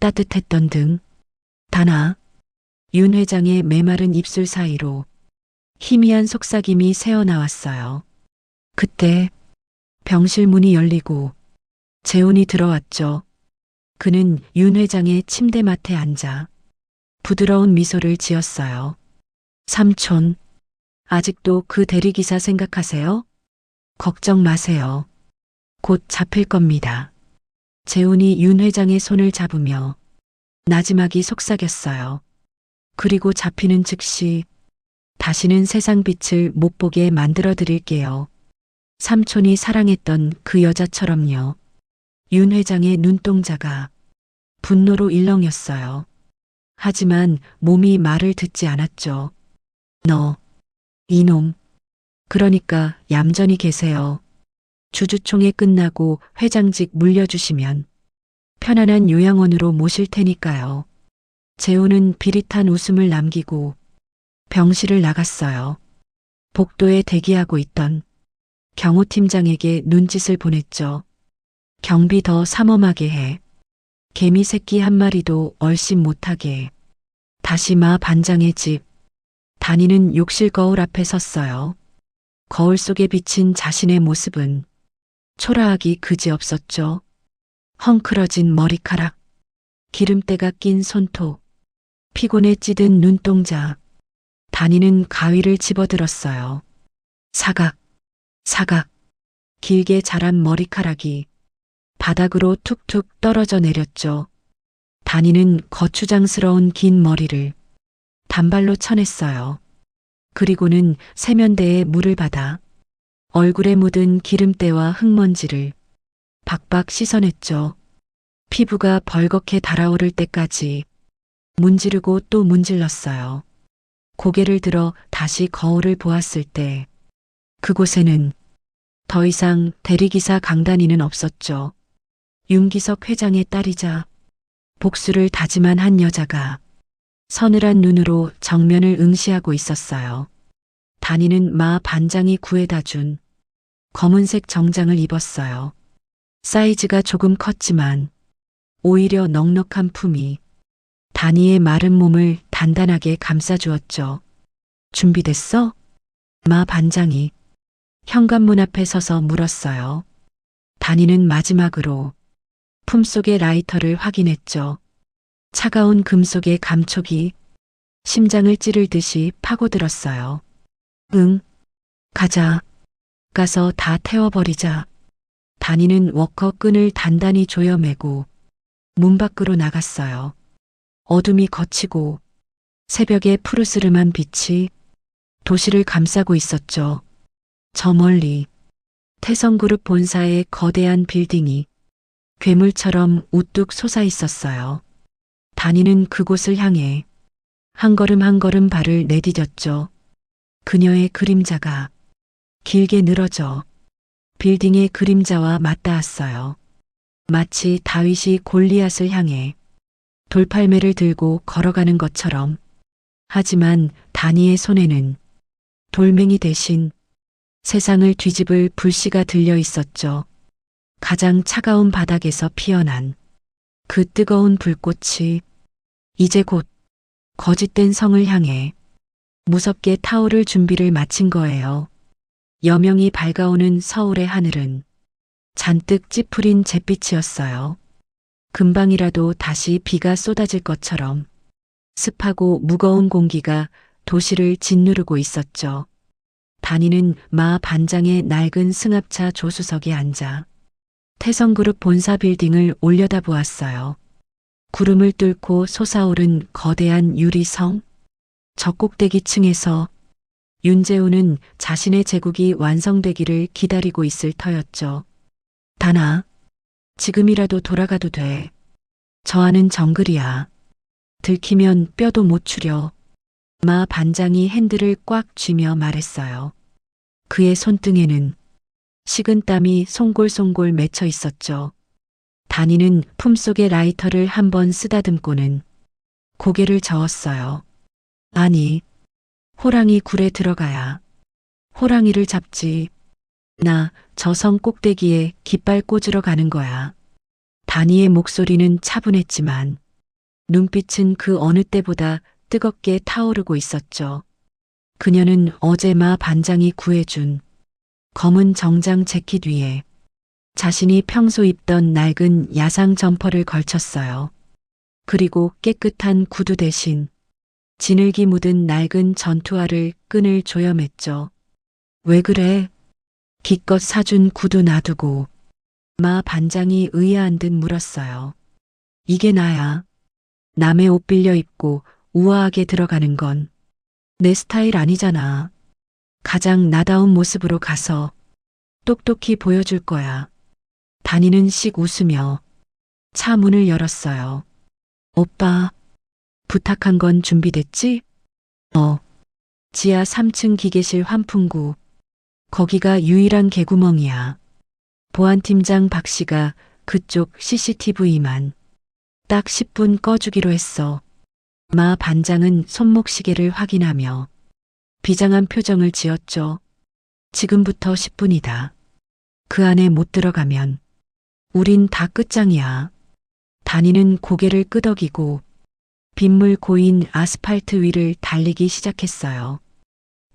따뜻했던 등, 단아, 윤 회장의 메마른 입술 사이로 희미한 속삭임이 새어나왔어요. 그때 병실 문이 열리고 재훈이 들어왔죠. 그는 윤 회장의 침대맡에 앉아 부드러운 미소를 지었어요. 삼촌, 아직도 그 대리기사 생각하세요? 걱정 마세요. 곧 잡힐 겁니다. 재훈이 윤 회장의 손을 잡으며 나지막이 속삭였어요. 그리고 잡히는 즉시 다시는 세상 빛을 못 보게 만들어 드릴게요. 삼촌이 사랑했던 그 여자처럼요. 윤 회장의 눈동자가 분노로 일렁였어요. 하지만 몸이 말을 듣지 않았죠. 너, 이놈. 그러니까 얌전히 계세요. 주주총회 끝나고 회장직 물려주시면 편안한 요양원으로 모실 테니까요. 재훈은 비릿한 웃음을 남기고 병실을 나갔어요. 복도에 대기하고 있던 경호팀장에게 눈짓을 보냈죠. 경비 더 삼엄하게 해. 개미 새끼 한 마리도 얼씬 못하게 해. 다시 마 반장의 집. 다니는 욕실 거울 앞에 섰어요. 거울 속에 비친 자신의 모습은 초라하기 그지없었죠. 헝클어진 머리카락, 기름때가 낀 손톱, 피곤에 찌든 눈동자. 다니는 가위를 집어들었어요. 사각, 사각, 길게 자란 머리카락이 바닥으로 툭툭 떨어져 내렸죠. 다니는 거추장스러운 긴 머리를 단발로 쳐냈어요. 그리고는 세면대에 물을 받아 얼굴에 묻은 기름때와 흙먼지를 박박 씻어냈죠. 피부가 벌겋게 달아오를 때까지 문지르고 또 문질렀어요. 고개를 들어 다시 거울을 보았을 때 그곳에는 더 이상 대리기사 강단이는 없었죠. 윤기석 회장의 딸이자 복수를 다짐한 한 여자가 서늘한 눈으로 정면을 응시하고 있었어요. 다니는 마 반장이 구해다 준 검은색 정장을 입었어요. 사이즈가 조금 컸지만 오히려 넉넉한 품이 다니의 마른 몸을 단단하게 감싸주었죠. 준비됐어? 마 반장이 현관문 앞에 서서 물었어요. 다니는 마지막으로 품속의 라이터를 확인했죠. 차가운 금속의 감촉이 심장을 찌르듯이 파고들었어요. 응, 가자. 가서 다 태워버리자. 다니는 워커 끈을 단단히 조여매고 문 밖으로 나갔어요. 어둠이 걷히고 새벽의 푸르스름한 빛이 도시를 감싸고 있었죠. 저 멀리 태성그룹 본사의 거대한 빌딩이 괴물처럼 우뚝 솟아 있었어요. 다니는 그곳을 향해 한 걸음 한 걸음 발을 내디뎠죠. 그녀의 그림자가 길게 늘어져 빌딩의 그림자와 맞닿았어요. 마치 다윗이 골리앗을 향해 돌팔매를 들고 걸어가는 것처럼. 하지만 다니의 손에는 돌멩이 대신 세상을 뒤집을 불씨가 들려 있었죠. 가장 차가운 바닥에서 피어난 그 뜨거운 불꽃이 이제 곧 거짓된 성을 향해 무섭게 타오를 준비를 마친 거예요. 여명이 밝아오는 서울의 하늘은 잔뜩 찌푸린 잿빛이었어요. 금방이라도 다시 비가 쏟아질 것처럼 습하고 무거운 공기가 도시를 짓누르고 있었죠. 다니는 마 반장의 낡은 승합차 조수석에 앉아 태성그룹 본사 빌딩을 올려다보았어요. 구름을 뚫고 솟아오른 거대한 유리성. 저 꼭대기층에서 윤재우는 자신의 제국이 완성되기를 기다리고 있을 터였죠. 다나, 지금이라도 돌아가도 돼. 저 안은 정글이야. 들키면 뼈도 못 추려. 마 반장이 핸들을 꽉 쥐며 말했어요. 그의 손등에는 식은 땀이 송골송골 맺혀 있었죠. 다니는 품속의 라이터를 한번 쓰다듬고는 고개를 저었어요. 아니, 호랑이 굴에 들어가야 호랑이를 잡지. 나 저 성 꼭대기에 깃발 꽂으러 가는 거야. 다니의 목소리는 차분했지만 눈빛은 그 어느 때보다 뜨겁게 타오르고 있었죠. 그녀는 어제 마 반장이 구해준 검은 정장 재킷 위에 자신이 평소 입던 낡은 야상 점퍼를 걸쳤어요. 그리고 깨끗한 구두 대신 진흙이 묻은 낡은 전투화를 끈을 조여맸죠. 왜 그래? 기껏 사준 구두 놔두고. 마 반장이 의아한 듯 물었어요. 이게 나야. 남의 옷 빌려 입고 우아하게 들어가는 건 내 스타일 아니잖아. 가장 나다운 모습으로 가서 똑똑히 보여줄 거야. 다니는 씩 웃으며 차 문을 열었어요. 오빠, 부탁한 건 준비됐지? 지하 3층 기계실 환풍구. 거기가 유일한 개구멍이야. 보안팀장 박 씨가 그쪽 CCTV만 딱 10분 꺼주기로 했어. 마 반장은 손목시계를 확인하며 비장한 표정을 지었죠. 지금부터 10분이다. 그 안에 못 들어가면 우린 다 끝장이야. 단이는 고개를 끄덕이고 빗물 고인 아스팔트 위를 달리기 시작했어요.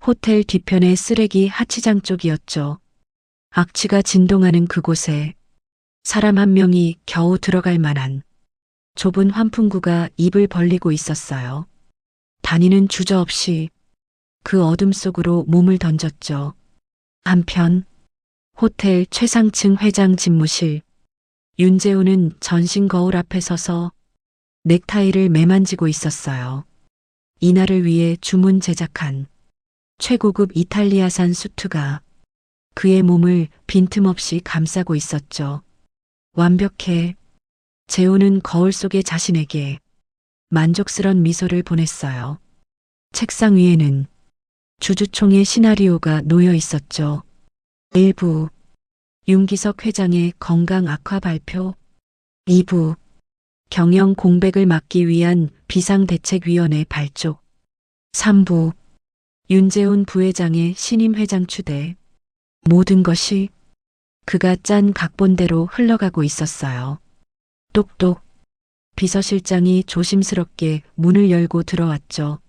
호텔 뒤편의 쓰레기 하치장 쪽이었죠. 악취가 진동하는 그곳에 사람 한 명이 겨우 들어갈 만한 좁은 환풍구가 입을 벌리고 있었어요. 단이는 주저없이 그 어둠 속으로 몸을 던졌죠. 한편 호텔 최상층 회장 집무실, 윤재우는 전신 거울 앞에 서서 넥타이를 매만지고 있었어요. 이날을 위해 주문 제작한 최고급 이탈리아산 수트가 그의 몸을 빈틈없이 감싸고 있었죠. 완벽해. 재우는 거울 속의 자신에게 만족스런 미소를 보냈어요. 책상 위에는 주주총회 시나리오가 놓여 있었죠. 1부 윤기석 회장의 건강 악화 발표, 2부 경영 공백을 막기 위한 비상대책위원회 발족, 3부 윤재훈 부회장의 신임 회장 추대. 모든 것이 그가 짠 각본대로 흘러가고 있었어요. 똑똑. 비서실장이 조심스럽게 문을 열고 들어왔죠.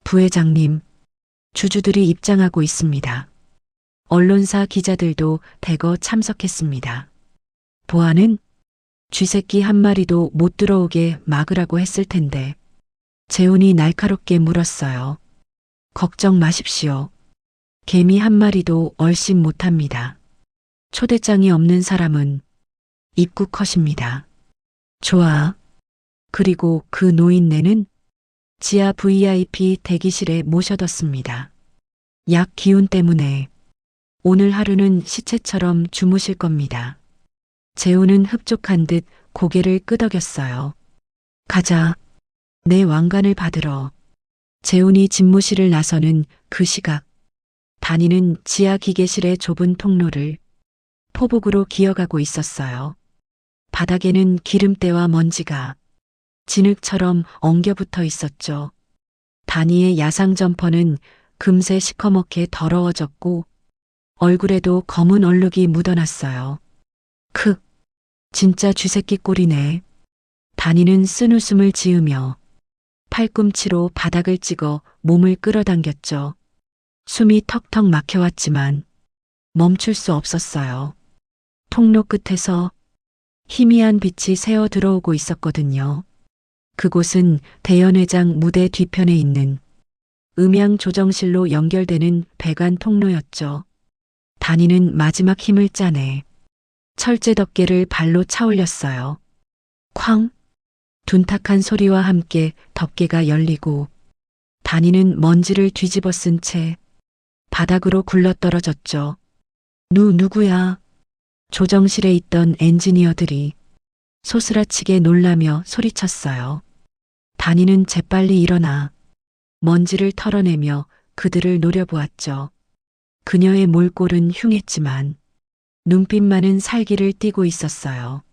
부회장님, 주주들이 입장하고 있습니다. 언론사 기자들도 대거 참석했습니다. 보아는 쥐새끼 한 마리도 못 들어오게 막으라고 했을 텐데. 재훈이 날카롭게 물었어요. 걱정 마십시오. 개미 한 마리도 얼씬 못합니다. 초대장이 없는 사람은 입구 컷입니다. 좋아. 그리고 그 노인네는 지하 VIP 대기실에 모셔뒀습니다. 약 기운 때문에 오늘 하루는 시체처럼 주무실 겁니다. 재우는 흡족한 듯 고개를 끄덕였어요. 가자. 내 왕관을 받으러. 재훈이 집무실을 나서는 그 시각, 단이는 지하 기계실의 좁은 통로를 포복으로 기어가고 있었어요. 바닥에는 기름때와 먼지가 진흙처럼 엉겨붙어 있었죠. 단이의 야상 점퍼는 금세 시커멓게 더러워졌고 얼굴에도 검은 얼룩이 묻어났어요. 크, 진짜 쥐새끼 꼴이네. 단이는 쓴웃음을 지으며 팔꿈치로 바닥을 찍어 몸을 끌어당겼죠. 숨이 턱턱 막혀왔지만 멈출 수 없었어요. 통로 끝에서 희미한 빛이 새어 들어오고 있었거든요. 그곳은 대연회장 무대 뒤편에 있는 음향 조정실로 연결되는 배관 통로였죠. 단이는 마지막 힘을 짜내 철제 덮개를 발로 차올렸어요. 쾅! 둔탁한 소리와 함께 덮개가 열리고 단이는 먼지를 뒤집어 쓴 채 바닥으로 굴러떨어졌죠. 누구야? 조정실에 있던 엔지니어들이 소스라치게 놀라며 소리쳤어요. 단이는 재빨리 일어나 먼지를 털어내며 그들을 노려보았죠. 그녀의 몰골은 흉했지만 눈빛만은 살기를 띠고 있었어요.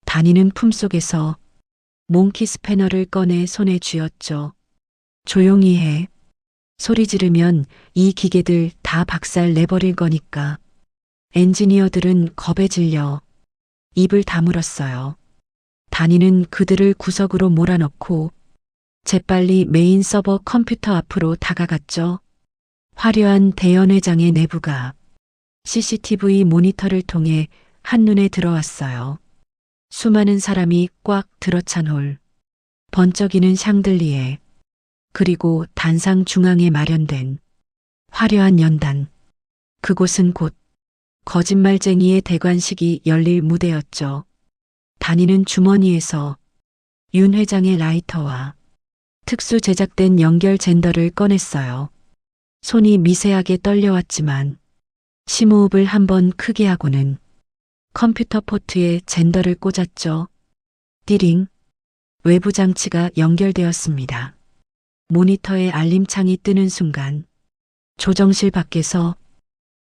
단이는 품속에서 몽키 스패너를 꺼내 손에 쥐었죠. 조용히 해. 소리 지르면 이 기계들 다 박살 내버릴 거니까. 엔지니어들은 겁에 질려 입을 다물었어요. 단이는 그들을 구석으로 몰아넣고 재빨리 메인 서버 컴퓨터 앞으로 다가갔죠. 화려한 대연회장의 내부가 CCTV 모니터를 통해 한눈에 들어왔어요. 수많은 사람이 꽉 들어찬 홀, 번쩍이는 샹들리에, 그리고 단상 중앙에 마련된 화려한 연단. 그곳은 곧 거짓말쟁이의 대관식이 열릴 무대였죠. 단이는 주머니에서 윤 회장의 라이터와 특수 제작된 연결 젠더를 꺼냈어요. 손이 미세하게 떨려왔지만 심호흡을 한번 크게 하고는 컴퓨터 포트에 젠더를 꽂았죠. 띠링. 외부 장치가 연결되었습니다. 모니터에 알림창이 뜨는 순간 조정실 밖에서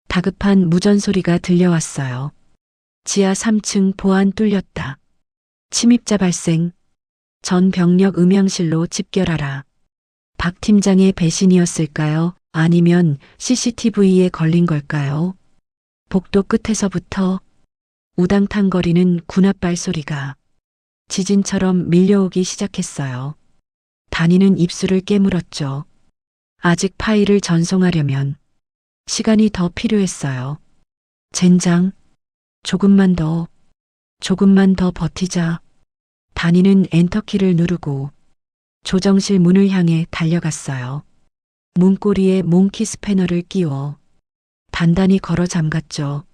다급한 무전 소리가 들려왔어요. 지하 3층 보안 뚫렸다. 침입자 발생. 전 병력 음향실로 집결하라. 박 팀장의 배신이었을까요? 아니면 CCTV에 걸린 걸까요? 복도 끝에서부터 우당탕거리는 군합발 소리가 지진처럼 밀려오기 시작했어요. 다니는 입술을 깨물었죠. 아직 파일을 전송하려면 시간이 더 필요했어요. 젠장, 조금만 더 버티자. 다니는 엔터키를 누르고 조정실 문을 향해 달려갔어요. 문고리에 몽키 스패너를 끼워 단단히 걸어 잠갔죠.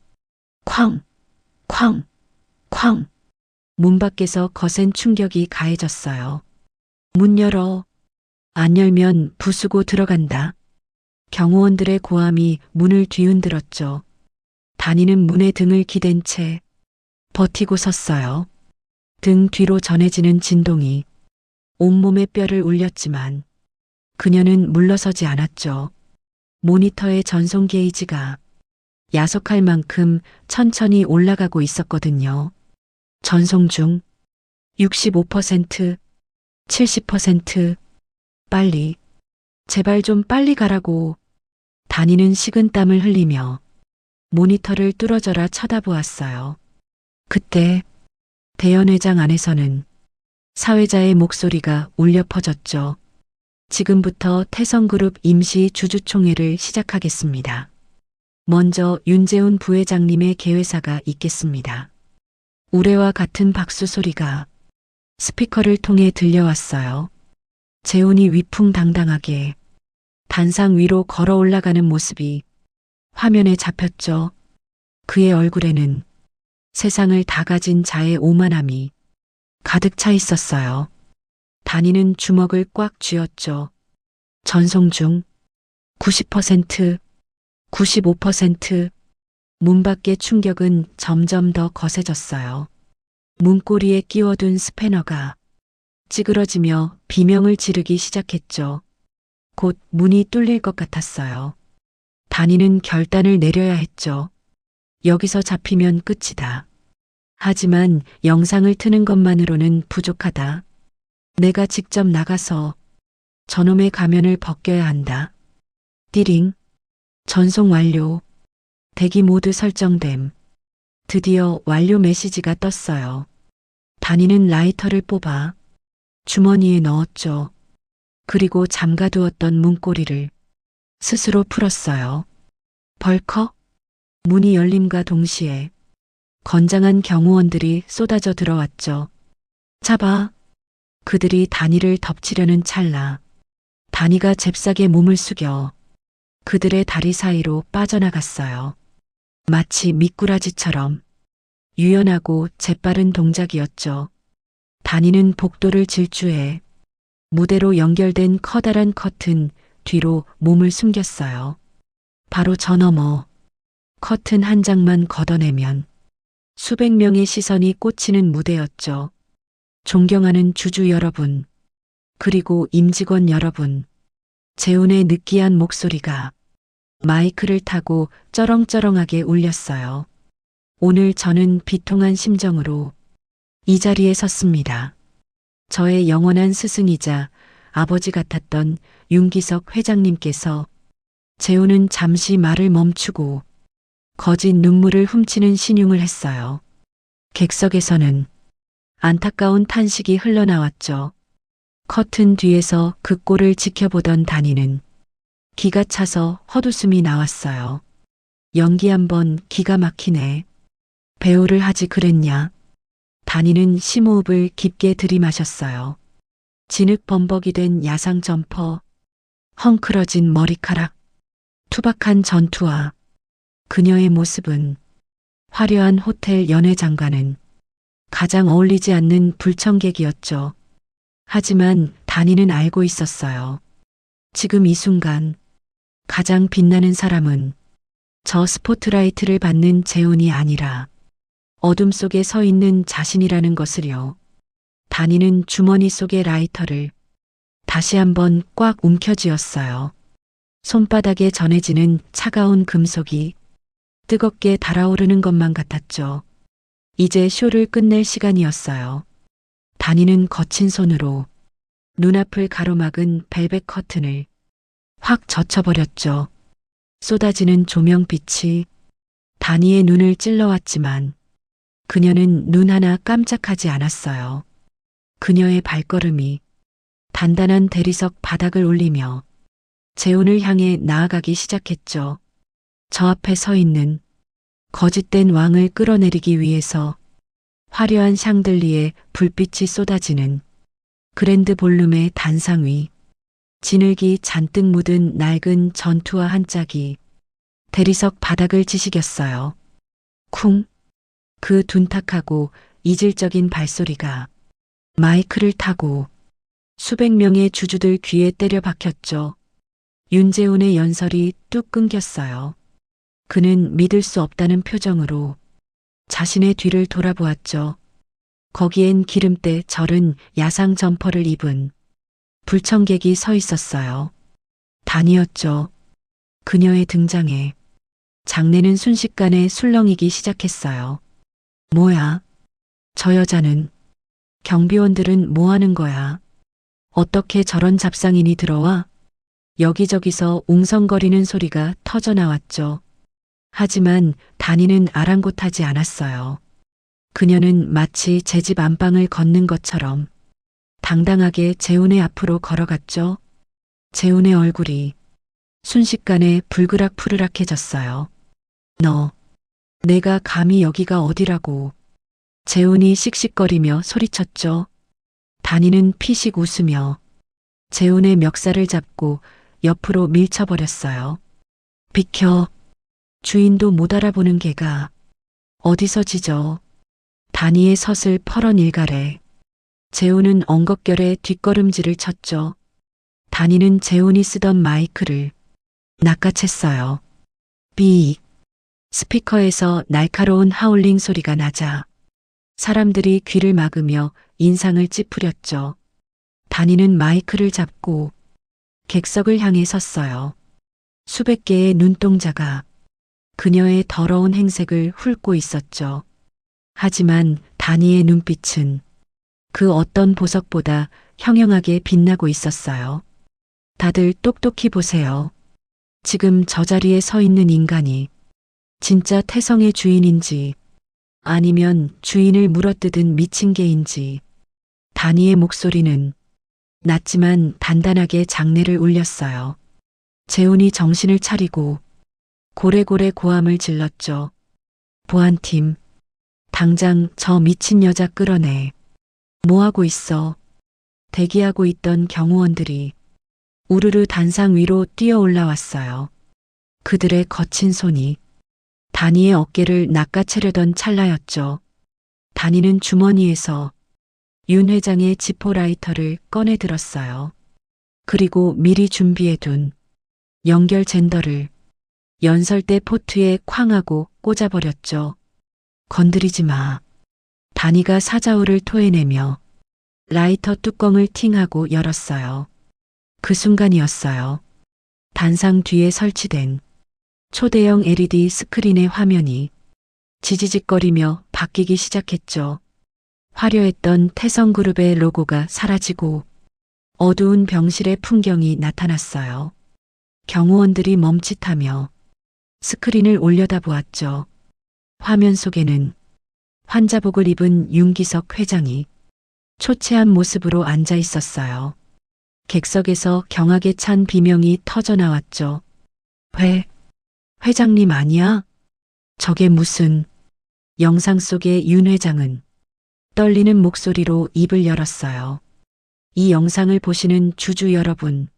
쾅! 쾅! 쾅! 문 밖에서 거센 충격이 가해졌어요. 문 열어. 안 열면 부수고 들어간다. 경호원들의 고함이 문을 뒤흔들었죠. 다니는 문에 등을 기댄 채 버티고 섰어요. 등 뒤로 전해지는 진동이 온몸의 뼈를 울렸지만 그녀는 물러서지 않았죠. 모니터의 전송 게이지가 야속할 만큼 천천히 올라가고 있었거든요. 전송 중 65%, 70%, 빨리, 제발 좀 빨리 가라고. 다니는 식은땀을 흘리며 모니터를 뚫어져라 쳐다보았어요. 그때 대연회장 안에서는 사회자의 목소리가 울려 퍼졌죠. 지금부터 태성그룹 임시 주주총회를 시작하겠습니다. 먼저 윤재훈 부회장님의 개회사가 있겠습니다. 우레와 같은 박수 소리가 스피커를 통해 들려왔어요. 재훈이 위풍당당하게 단상 위로 걸어 올라가는 모습이 화면에 잡혔죠. 그의 얼굴에는 세상을 다 가진 자의 오만함이 가득 차 있었어요. 다니는 주먹을 꽉 쥐었죠. 전송 중 90%, 95%. 문 밖의 충격은 점점 더 거세졌어요. 문고리에 끼워둔 스패너가 찌그러지며 비명을 지르기 시작했죠. 곧 문이 뚫릴 것 같았어요. 다니는 결단을 내려야 했죠. 여기서 잡히면 끝이다. 하지만 영상을 트는 것만으로는 부족하다. 내가 직접 나가서 저놈의 가면을 벗겨야 한다. 띠링. 전송 완료. 대기 모드 설정됨. 드디어 완료 메시지가 떴어요. 다니는 라이터를 뽑아 주머니에 넣었죠. 그리고 잠가두었던 문고리를 스스로 풀었어요. 벌컥. 문이 열림과 동시에 건장한 경호원들이 쏟아져 들어왔죠. 잡아. 그들이 다니를 덮치려는 찰나 다니가 잽싸게 몸을 숙여 그들의 다리 사이로 빠져나갔어요. 마치 미꾸라지처럼 유연하고 재빠른 동작이었죠. 다니는 복도를 질주해 무대로 연결된 커다란 커튼 뒤로 몸을 숨겼어요. 바로 저 너머 커튼 한 장만 걷어내면 수백 명의 시선이 꽂히는 무대였죠. 존경하는 주주 여러분, 그리고 임직원 여러분, 재훈의 느끼한 목소리가 마이크를 타고 쩌렁쩌렁하게 울렸어요. 오늘 저는 비통한 심정으로 이 자리에 섰습니다. 저의 영원한 스승이자 아버지 같았던 윤기석 회장님께서. 재훈은 잠시 말을 멈추고 거짓 눈물을 훔치는 신용을 했어요. 객석에서는 안타까운 탄식이 흘러나왔죠. 커튼 뒤에서 그 꼴을 지켜보던 다니는 기가 차서 헛웃음이 나왔어요. 연기 한번 기가 막히네. 배우를 하지 그랬냐. 다니는 심호흡을 깊게 들이마셨어요. 진흙 범벅이 된 야상 점퍼, 헝클어진 머리카락, 투박한 전투와 그녀의 모습은 화려한 호텔 연회장과는 가장 어울리지 않는 불청객이었죠. 하지만 다니는 알고 있었어요. 지금 이 순간 가장 빛나는 사람은 저 스포트라이트를 받는 재훈이 아니라 어둠 속에 서 있는 자신이라는 것을요. 다니는 주머니 속의 라이터를 다시 한번 꽉 움켜쥐었어요. 손바닥에 전해지는 차가운 금속이 뜨겁게 달아오르는 것만 같았죠. 이제 쇼를 끝낼 시간이었어요. 다니는 거친 손으로 눈앞을 가로막은 벨벳 커튼을 확 젖혀버렸죠. 쏟아지는 조명빛이 다니의 눈을 찔러왔지만 그녀는 눈 하나 깜짝하지 않았어요. 그녀의 발걸음이 단단한 대리석 바닥을 올리며 재혼을 향해 나아가기 시작했죠. 저 앞에 서 있는 거짓된 왕을 끌어내리기 위해서 화려한 샹들리에 불빛이 쏟아지는 그랜드 볼룸의 단상 위, 진흙이 잔뜩 묻은 낡은 전투화 한 짝이 대리석 바닥을 지식였어요. 쿵! 그 둔탁하고 이질적인 발소리가 마이크를 타고 수백 명의 주주들 귀에 때려 박혔죠. 윤재훈의 연설이 뚝 끊겼어요. 그는 믿을 수 없다는 표정으로 자신의 뒤를 돌아보았죠. 거기엔 기름때 절은 야상 점퍼를 입은 불청객이 서 있었어요. 단이었죠. 그녀의 등장에 장내는 순식간에 술렁이기 시작했어요. 뭐야? 저 여자는? 경비원들은 뭐 하는 거야? 어떻게 저런 잡상인이 들어와? 여기저기서 웅성거리는 소리가 터져 나왔죠. 하지만 단이는 아랑곳하지 않았어요. 그녀는 마치 제 집 안방을 걷는 것처럼 당당하게 재훈의 앞으로 걸어갔죠. 재훈의 얼굴이 순식간에 불그락푸르락해졌어요. 너, 내가 감히 여기가 어디라고. 재훈이 씩씩거리며 소리쳤죠. 단이는 피식 웃으며 재훈의 멱살을 잡고 옆으로 밀쳐버렸어요. 비켜. 주인도 못 알아보는 개가 어디서 짖어. 단이의 서슬 퍼런 일가래. 재훈은 엉겁결에 뒷걸음질을 쳤죠. 단이는 재훈이 쓰던 마이크를 낚아챘어요. 삐익. 스피커에서 날카로운 하울링 소리가 나자 사람들이 귀를 막으며 인상을 찌푸렸죠. 단이는 마이크를 잡고 객석을 향해 섰어요. 수백 개의 눈동자가 그녀의 더러운 행색을 훑고 있었죠. 하지만 단이의 눈빛은 그 어떤 보석보다 형형하게 빛나고 있었어요. 다들 똑똑히 보세요. 지금 저 자리에 서 있는 인간이 진짜 태성의 주인인지 아니면 주인을 물어뜯은 미친 개인지. 단이의 목소리는 낮지만 단단하게 장내를 울렸어요. 재훈이 정신을 차리고 고래고래 고함을 질렀죠. 보안팀, 당장 저 미친 여자 끌어내. 뭐하고 있어? 대기하고 있던 경호원들이 우르르 단상 위로 뛰어 올라왔어요. 그들의 거친 손이 단이의 어깨를 낚아채려던 찰나였죠. 단이는 주머니에서 윤 회장의 지포 라이터를 꺼내 들었어요. 그리고 미리 준비해둔 연결 젠더를 연설대 포트에 쾅 하고 꽂아버렸죠. 건드리지 마. 단이가 사자우를 토해내며 라이터 뚜껑을 팅하고 열었어요. 그 순간이었어요. 단상 뒤에 설치된 초대형 LED 스크린의 화면이 지지직거리며 바뀌기 시작했죠. 화려했던 태성그룹의 로고가 사라지고 어두운 병실의 풍경이 나타났어요. 경호원들이 멈칫하며 스크린을 올려다보았죠. 화면 속에는 환자복을 입은 윤기석 회장이 초췌한 모습으로 앉아 있었어요. 객석에서 경악에 찬 비명이 터져 나왔죠. 회장님 아니야? 저게 무슨... 영상 속의 윤 회장은 떨리는 목소리로 입을 열었어요. 이 영상을 보시는 주주 여러분,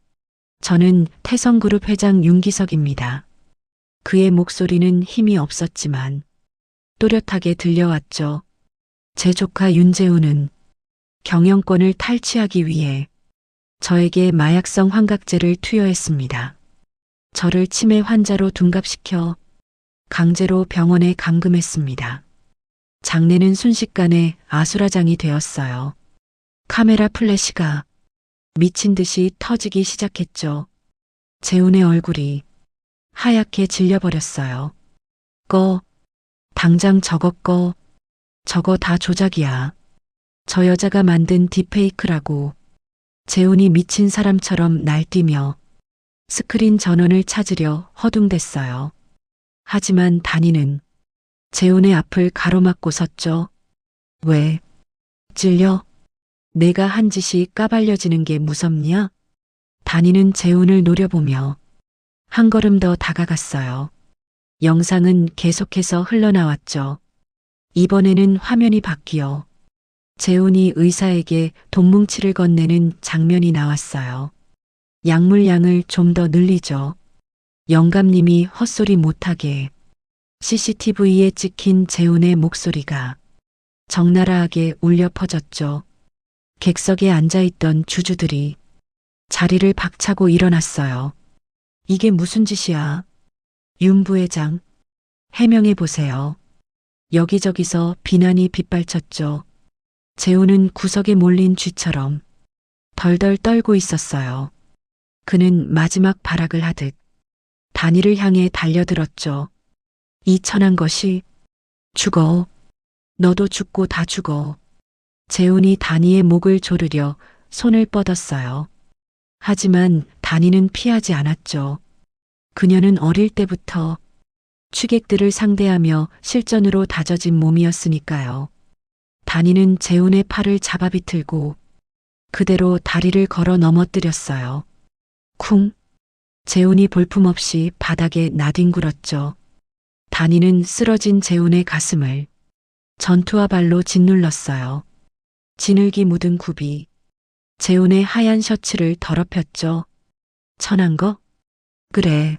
저는 태성그룹 회장 윤기석입니다. 그의 목소리는 힘이 없었지만 또렷하게 들려왔죠. 제 조카 윤재훈은 경영권을 탈취하기 위해 저에게 마약성 환각제를 투여했습니다. 저를 치매 환자로 둔갑시켜 강제로 병원에 감금했습니다. 장내는 순식간에 아수라장이 되었어요. 카메라 플래시가 미친 듯이 터지기 시작했죠. 재훈의 얼굴이 하얗게 질려버렸어요. 당장 저거 꺼. 저거 다 조작이야. 저 여자가 만든 딥페이크라고. 재훈이 미친 사람처럼 날뛰며 스크린 전원을 찾으려 허둥댔어요. 하지만 단이는 재훈의 앞을 가로막고 섰죠. 왜? 찔려? 내가 한 짓이 까발려지는 게 무섭냐? 단이는 재훈을 노려보며 한 걸음 더 다가갔어요. 영상은 계속해서 흘러나왔죠. 이번에는 화면이 바뀌어 재훈이 의사에게 돈뭉치를 건네는 장면이 나왔어요. 약물량을 좀 더 늘리죠. 영감님이 헛소리 못하게. CCTV에 찍힌 재훈의 목소리가 적나라하게 울려 퍼졌죠. 객석에 앉아있던 주주들이 자리를 박차고 일어났어요. 이게 무슨 짓이야? 윤 부회장, 해명해 보세요. 여기저기서 비난이 빗발쳤죠. 재훈은 구석에 몰린 쥐처럼 덜덜 떨고 있었어요. 그는 마지막 발악을 하듯 단이를 향해 달려들었죠. 이 천한 것이 죽어. 너도 죽고 다 죽어. 재훈이 단이의 목을 조르려 손을 뻗었어요. 하지만 단이는 피하지 않았죠. 그녀는 어릴 때부터 취객들을 상대하며 실전으로 다져진 몸이었으니까요. 단이는 재훈의 팔을 잡아 비틀고 그대로 다리를 걸어 넘어뜨렸어요. 쿵! 재훈이 볼품없이 바닥에 나뒹굴었죠. 단이는 쓰러진 재훈의 가슴을 전투와 발로 짓눌렀어요. 진흙이 묻은 굽이 재훈의 하얀 셔츠를 더럽혔죠. 천한 거? 그래,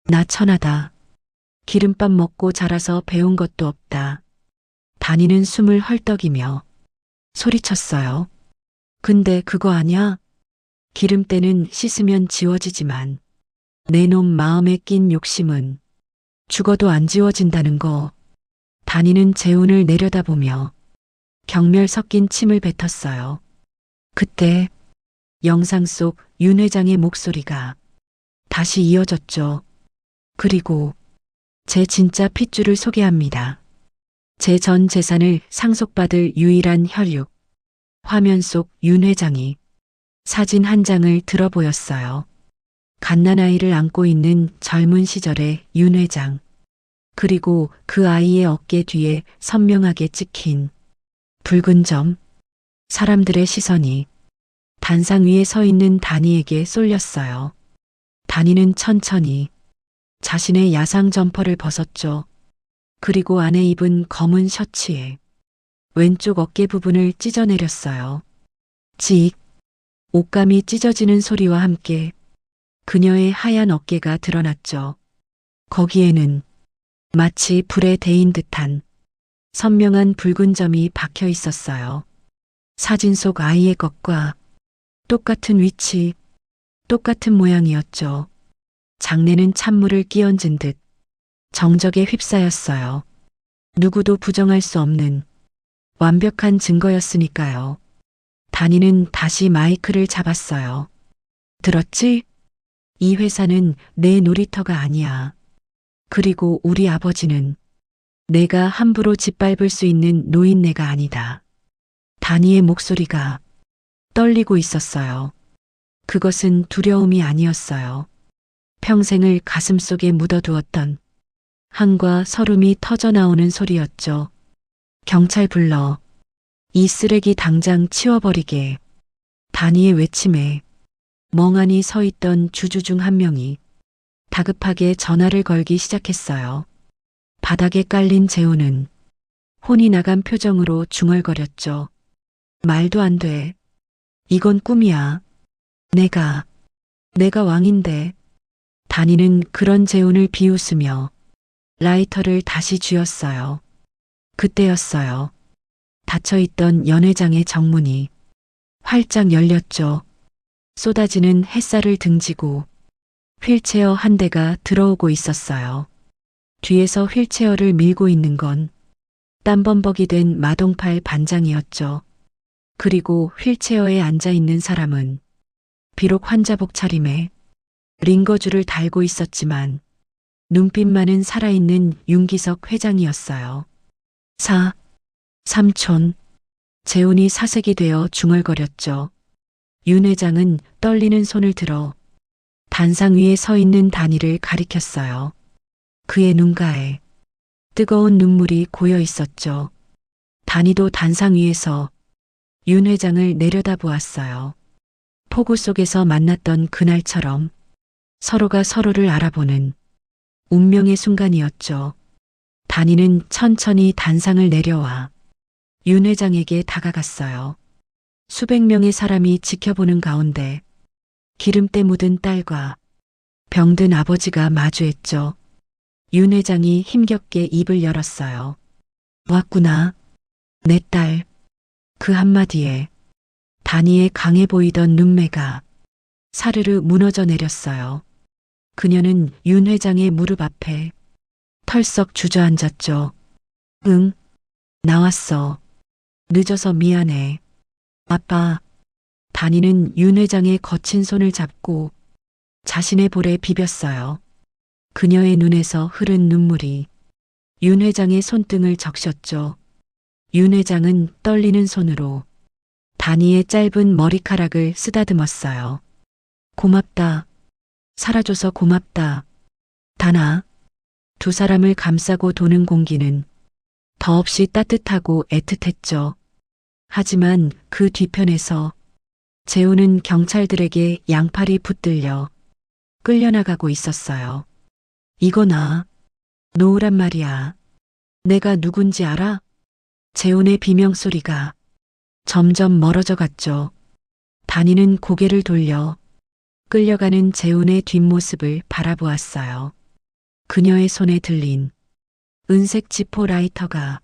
나 천하다. 기름밥 먹고 자라서 배운 것도 없다. 단이는 숨을 헐떡이며 소리쳤어요. 근데 그거 아냐? 기름때는 씻으면 지워지지만 내 놈 마음에 낀 욕심은 죽어도 안 지워진다는 거. 단이는 재훈을 내려다보며 경멸 섞인 침을 뱉었어요. 그때 영상 속 윤 회장의 목소리가 다시 이어졌죠. 그리고 제 진짜 핏줄을 소개합니다. 제 전 재산을 상속받을 유일한 혈육. 화면 속 윤 회장이 사진 한 장을 들어 보였어요. 갓난아이를 안고 있는 젊은 시절의 윤 회장. 그리고 그 아이의 어깨 뒤에 선명하게 찍힌 붉은 점. 사람들의 시선이 단상 위에 서 있는 단이에게 쏠렸어요. 단이는 천천히 자신의 야상 점퍼를 벗었죠. 그리고 안에 입은 검은 셔츠에 왼쪽 어깨 부분을 찢어내렸어요. 직! 옷감이 찢어지는 소리와 함께 그녀의 하얀 어깨가 드러났죠. 거기에는 마치 불에 데인 듯한 선명한 붉은 점이 박혀 있었어요. 사진 속 아이의 것과 똑같은 위치, 똑같은 모양이었죠. 장내는 찬물을 끼얹은 듯 정적에 휩싸였어요. 누구도 부정할 수 없는 완벽한 증거였으니까요. 단이는 다시 마이크를 잡았어요. 들었지? 이 회사는 내 놀이터가 아니야. 그리고 우리 아버지는 내가 함부로 짓밟을 수 있는 노인네가 아니다. 단이의 목소리가 떨리고 있었어요. 그것은 두려움이 아니었어요. 평생을 가슴속에 묻어두었던 한과 서름이 터져나오는 소리였죠. 경찰 불러. 이 쓰레기 당장 치워버리게. 단이의 외침에 멍하니 서 있던 주주 중 한 명이 다급하게 전화를 걸기 시작했어요. 바닥에 깔린 재훈은 혼이 나간 표정으로 중얼거렸죠. 말도 안 돼. 이건 꿈이야. 내가 왕인데. 단이는 그런 재훈을 비웃으며 라이터를 다시 쥐었어요. 그때였어요. 닫혀있던 연회장의 정문이 활짝 열렸죠. 쏟아지는 햇살을 등지고 휠체어 한 대가 들어오고 있었어요. 뒤에서 휠체어를 밀고 있는 건 땀범벅이 된 마동팔 반장이었죠. 그리고 휠체어에 앉아있는 사람은 비록 환자복 차림에 링거줄을 달고 있었지만 눈빛만은 살아있는 윤기석 회장이었어요. 삼촌. 재훈이 사색이 되어 중얼거렸죠. 윤 회장은 떨리는 손을 들어 단상 위에 서 있는 단이를 가리켰어요. 그의 눈가에 뜨거운 눈물이 고여 있었죠. 단이도 단상 위에서 윤 회장을 내려다보았어요. 폭우 속에서 만났던 그날처럼 서로가 서로를 알아보는 운명의 순간이었죠. 단이는 천천히 단상을 내려와 윤 회장에게 다가갔어요. 수백 명의 사람이 지켜보는 가운데 기름때 묻은 딸과 병든 아버지가 마주했죠. 윤 회장이 힘겹게 입을 열었어요. 왔구나, 내 딸. 그 한마디에 단이의 강해 보이던 눈매가 사르르 무너져 내렸어요. 그녀는 윤 회장의 무릎 앞에 털썩 주저앉았죠. 응, 나왔어. 늦어서 미안해. 아빠. 단이는 윤 회장의 거친 손을 잡고 자신의 볼에 비볐어요. 그녀의 눈에서 흐른 눈물이 윤 회장의 손등을 적셨죠. 윤 회장은 떨리는 손으로 단이의 짧은 머리카락을 쓰다듬었어요. 고맙다. 살아줘서 고맙다. 단아. 두 사람을 감싸고 도는 공기는 더없이 따뜻하고 애틋했죠. 하지만 그 뒤편에서 재우는 경찰들에게 양팔이 붙들려 끌려나가고 있었어요. 이거나 놓으란 말이야. 내가 누군지 알아? 재훈의 비명소리가 점점 멀어져 갔죠. 단이는 고개를 돌려 끌려가는 재훈의 뒷모습을 바라보았어요. 그녀의 손에 들린 은색 지포 라이터가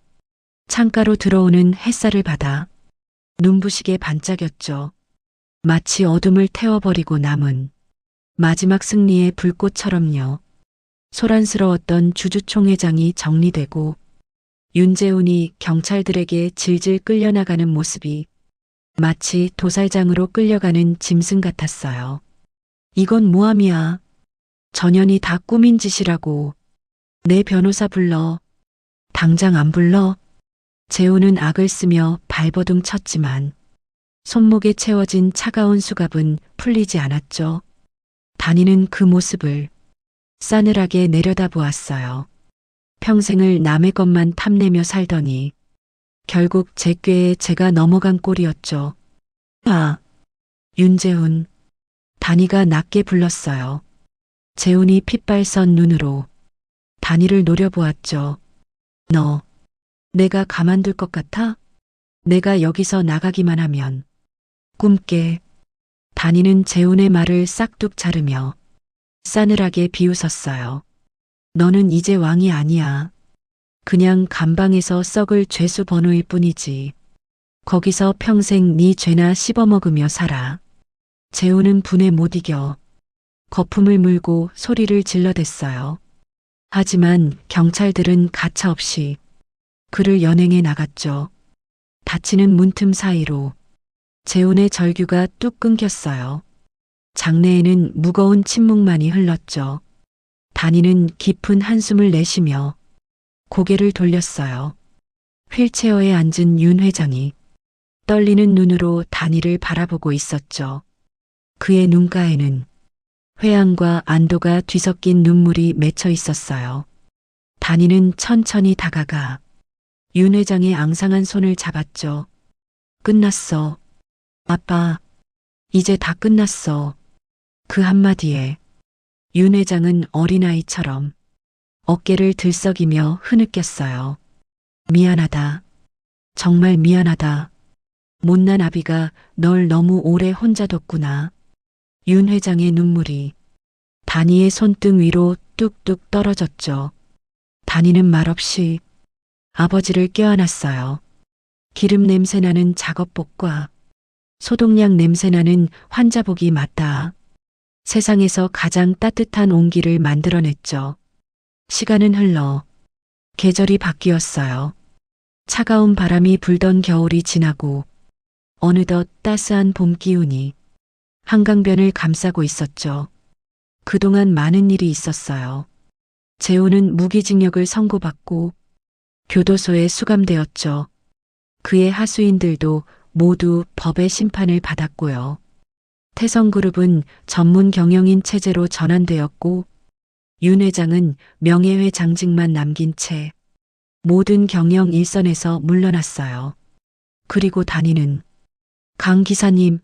창가로 들어오는 햇살을 받아 눈부시게 반짝였죠. 마치 어둠을 태워버리고 남은 마지막 승리의 불꽃처럼요. 소란스러웠던 주주총회장이 정리되고 윤재훈이 경찰들에게 질질 끌려나가는 모습이 마치 도살장으로 끌려가는 짐승 같았어요. 이건 모함이야. 전현이 다 꾸민 짓이라고. 내 변호사 불러. 당장 안 불러? 재훈은 악을 쓰며 발버둥 쳤지만 손목에 채워진 차가운 수갑은 풀리지 않았죠. 단이는 그 모습을 싸늘하게 내려다보았어요. 평생을 남의 것만 탐내며 살더니 결국 제 꾀에 제가 넘어간 꼴이었죠. 아, 윤재훈. 단이가 낮게 불렀어요. 재훈이 핏발선 눈으로 단이를 노려보았죠. 너, 내가 가만둘 것 같아? 내가 여기서 나가기만 하면 꿈깨. 단이는 재훈의 말을 싹둑 자르며 싸늘하게 비웃었어요. 너는 이제 왕이 아니야. 그냥 감방에서 썩을 죄수 번호일 뿐이지. 거기서 평생 네 죄나 씹어먹으며 살아. 재훈은 분에 못 이겨 거품을 물고 소리를 질러댔어요. 하지만 경찰들은 가차없이 그를 연행해 나갔죠. 닫히는 문틈 사이로 재훈의 절규가 뚝 끊겼어요. 장내에는 무거운 침묵만이 흘렀죠. 단이는 깊은 한숨을 내쉬며 고개를 돌렸어요. 휠체어에 앉은 윤 회장이 떨리는 눈으로 단이를 바라보고 있었죠. 그의 눈가에는 회한과 안도가 뒤섞인 눈물이 맺혀 있었어요. 단이는 천천히 다가가 윤 회장의 앙상한 손을 잡았죠. 끝났어. 아빠, 이제 다 끝났어. 그 한마디에 윤 회장은 어린아이처럼 어깨를 들썩이며 흐느꼈어요. 미안하다. 정말 미안하다. 못난 아비가 널 너무 오래 혼자 뒀구나. 윤 회장의 눈물이 단이의 손등 위로 뚝뚝 떨어졌죠. 단이는 말없이 아버지를 껴안았어요. 기름 냄새나는 작업복과 소독약 냄새나는 환자복이 맞닿아 세상에서 가장 따뜻한 온기를 만들어냈죠. 시간은 흘러 계절이 바뀌었어요. 차가운 바람이 불던 겨울이 지나고 어느덧 따스한 봄 기운이 한강변을 감싸고 있었죠. 그동안 많은 일이 있었어요. 재훈은 무기징역을 선고받고 교도소에 수감되었죠. 그의 하수인들도 모두 법의 심판을 받았고요. 태성그룹은 전문 경영인 체제로 전환되었고 윤 회장은 명예회장직만 남긴 채 모든 경영 일선에서 물러났어요. 그리고 단위는 강 기사님,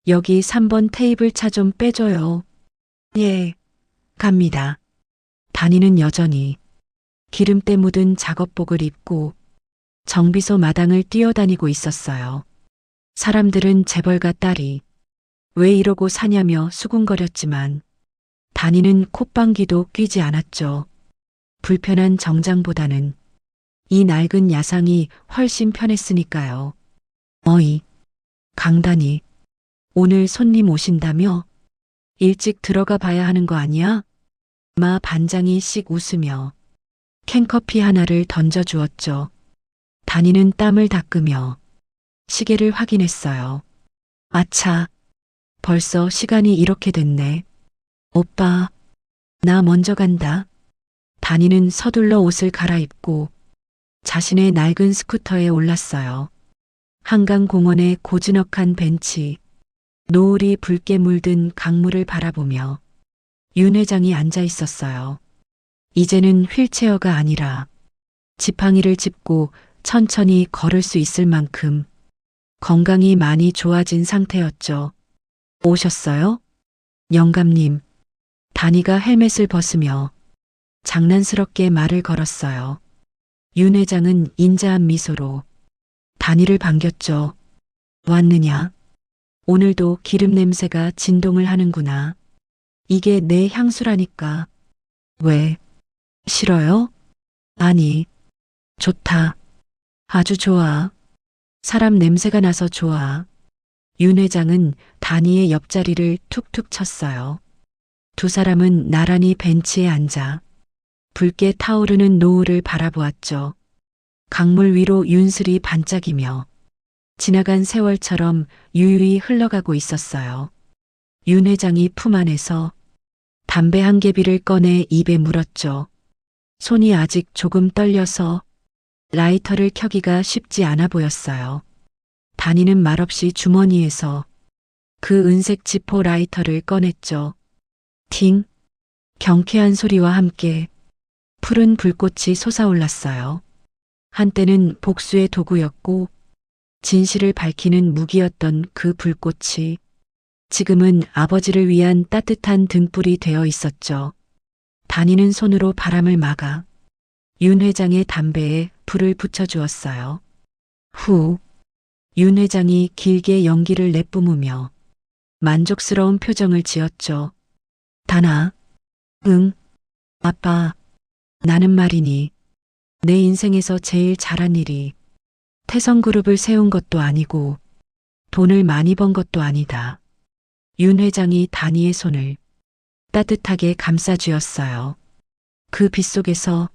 여기 3번 테이블 차 좀 빼줘요. 예, 갑니다. 단위는 여전히 기름때 묻은 작업복을 입고 정비소 마당을 뛰어다니고 있었어요. 사람들은 재벌가 딸이 왜 이러고 사냐며 수군거렸지만 단위는 콧방귀도 뀌지 않았죠. 불편한 정장보다는 이 낡은 야상이 훨씬 편했으니까요. 어이, 강단이 오늘 손님 오신다며? 일찍 들어가 봐야 하는 거 아니야? 마 반장이 씩 웃으며 캔커피 하나를 던져주었죠. 단위는 땀을 닦으며 시계를 확인했어요. 아차, 벌써 시간이 이렇게 됐네. 오빠, 나 먼저 간다. 단위는 서둘러 옷을 갈아입고 자신의 낡은 스쿠터에 올랐어요. 한강공원의 고즈넉한 벤치, 노을이 붉게 물든 강물을 바라보며 윤 회장이 앉아 있었어요. 이제는 휠체어가 아니라 지팡이를 짚고 천천히 걸을 수 있을 만큼 건강이 많이 좋아진 상태였죠. 오셨어요? 영감님. 단위가 헬멧을 벗으며 장난스럽게 말을 걸었어요. 윤 회장은 인자한 미소로 단위를 반겼죠. 왔느냐? 오늘도 기름 냄새가 진동을 하는구나. 이게 내 향수라니까. 왜? 싫어요? 아니, 좋다. 아주 좋아. 사람 냄새가 나서 좋아. 윤 회장은 단위의 옆자리를 툭툭 쳤어요. 두 사람은 나란히 벤치에 앉아 붉게 타오르는 노을을 바라보았죠. 강물 위로 윤슬이 반짝이며 지나간 세월처럼 유유히 흘러가고 있었어요. 윤 회장이 품 안에서 담배 한 개비를 꺼내 입에 물었죠. 손이 아직 조금 떨려서 라이터를 켜기가 쉽지 않아 보였어요. 단위는 말없이 주머니에서 그 은색 지포 라이터를 꺼냈죠. 팅! 경쾌한 소리와 함께 푸른 불꽃이 솟아올랐어요. 한때는 복수의 도구였고 진실을 밝히는 무기였던 그 불꽃이 지금은 아버지를 위한 따뜻한 등불이 되어 있었죠. 단위는 손으로 바람을 막아 윤 회장의 담배에 불을 붙여주었어요. 후, 윤 회장이 길게 연기를 내뿜으며 만족스러운 표정을 지었죠. 단아, 응, 아빠, 나는 말이니 내 인생에서 제일 잘한 일이 태성그룹을 세운 것도 아니고 돈을 많이 번 것도 아니다. 윤 회장이 단위의 손을 따뜻하게 감싸쥐었어요. 그 빗속에서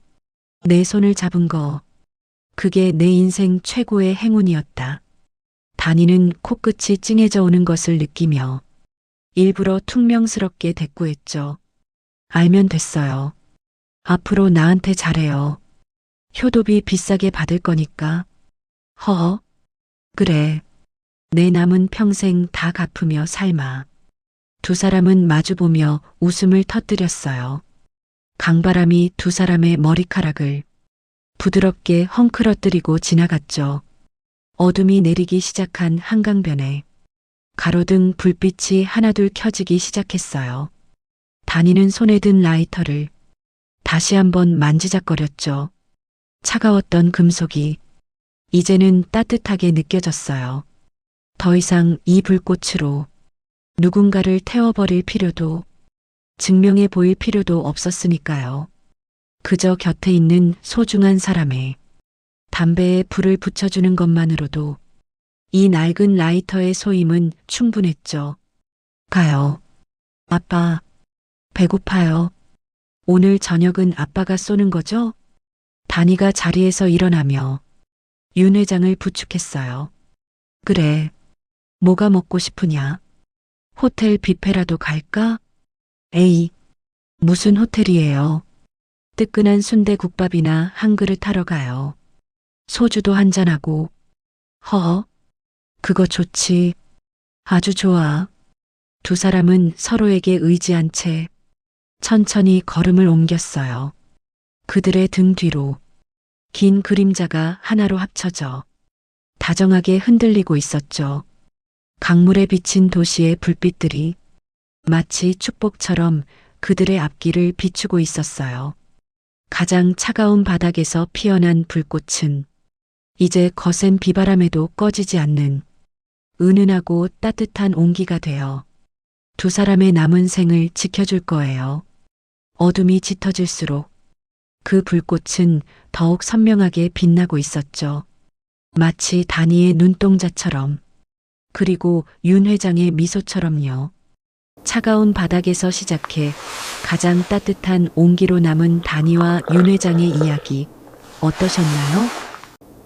내 손을 잡은 거, 그게 내 인생 최고의 행운이었다. 단위는 코끝이 찡해져 오는 것을 느끼며 일부러 퉁명스럽게 대꾸했죠. 알면 됐어요. 앞으로 나한테 잘해요. 효도비 비싸게 받을 거니까. 허허. 그래. 내 남은 평생 다 갚으며 삶아. 두 사람은 마주보며 웃음을 터뜨렸어요. 강바람이 두 사람의 머리카락을 부드럽게 헝클어뜨리고 지나갔죠. 어둠이 내리기 시작한 한강변에 가로등 불빛이 하나둘 켜지기 시작했어요. 단위는 손에 든 라이터를 다시 한번 만지작거렸죠. 차가웠던 금속이 이제는 따뜻하게 느껴졌어요. 더 이상 이 불꽃으로 누군가를 태워버릴 필요도 증명해 보일 필요도 없었으니까요. 그저 곁에 있는 소중한 사람의 담배에 불을 붙여주는 것만으로도 이 낡은 라이터의 소임은 충분했죠. 가요. 아빠, 배고파요. 오늘 저녁은 아빠가 쏘는 거죠? 단위가 자리에서 일어나며 윤 회장을 부축했어요. 그래, 뭐가 먹고 싶으냐? 호텔 뷔페라도 갈까? 에이, 무슨 호텔이에요? 뜨끈한 순대국밥이나 한 그릇 하러 가요. 소주도 한잔하고. 허, 그거 좋지. 아주 좋아. 두 사람은 서로에게 의지한 채 천천히 걸음을 옮겼어요. 그들의 등 뒤로 긴 그림자가 하나로 합쳐져 다정하게 흔들리고 있었죠. 강물에 비친 도시의 불빛들이 마치 축복처럼 그들의 앞길을 비추고 있었어요. 가장 차가운 바닥에서 피어난 불꽃은 이제 거센 비바람에도 꺼지지 않는 은은하고 따뜻한 온기가 되어 두 사람의 남은 생을 지켜줄 거예요. 어둠이 짙어질수록 그 불꽃은 더욱 선명하게 빛나고 있었죠. 마치 다니의 눈동자처럼, 그리고 윤 회장의 미소처럼요. 차가운 바닥에서 시작해 가장 따뜻한 온기로 남은 다니와 윤 회장의 이야기 어떠셨나요?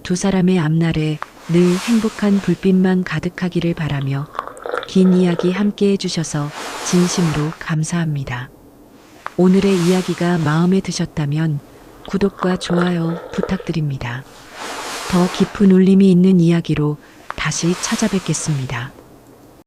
두 사람의 앞날에 늘 행복한 불빛만 가득하기를 바라며 긴 이야기 함께 해주셔서 진심으로 감사합니다. 오늘의 이야기가 마음에 드셨다면 구독과 좋아요 부탁드립니다. 더 깊은 울림이 있는 이야기로 다시 찾아뵙겠습니다.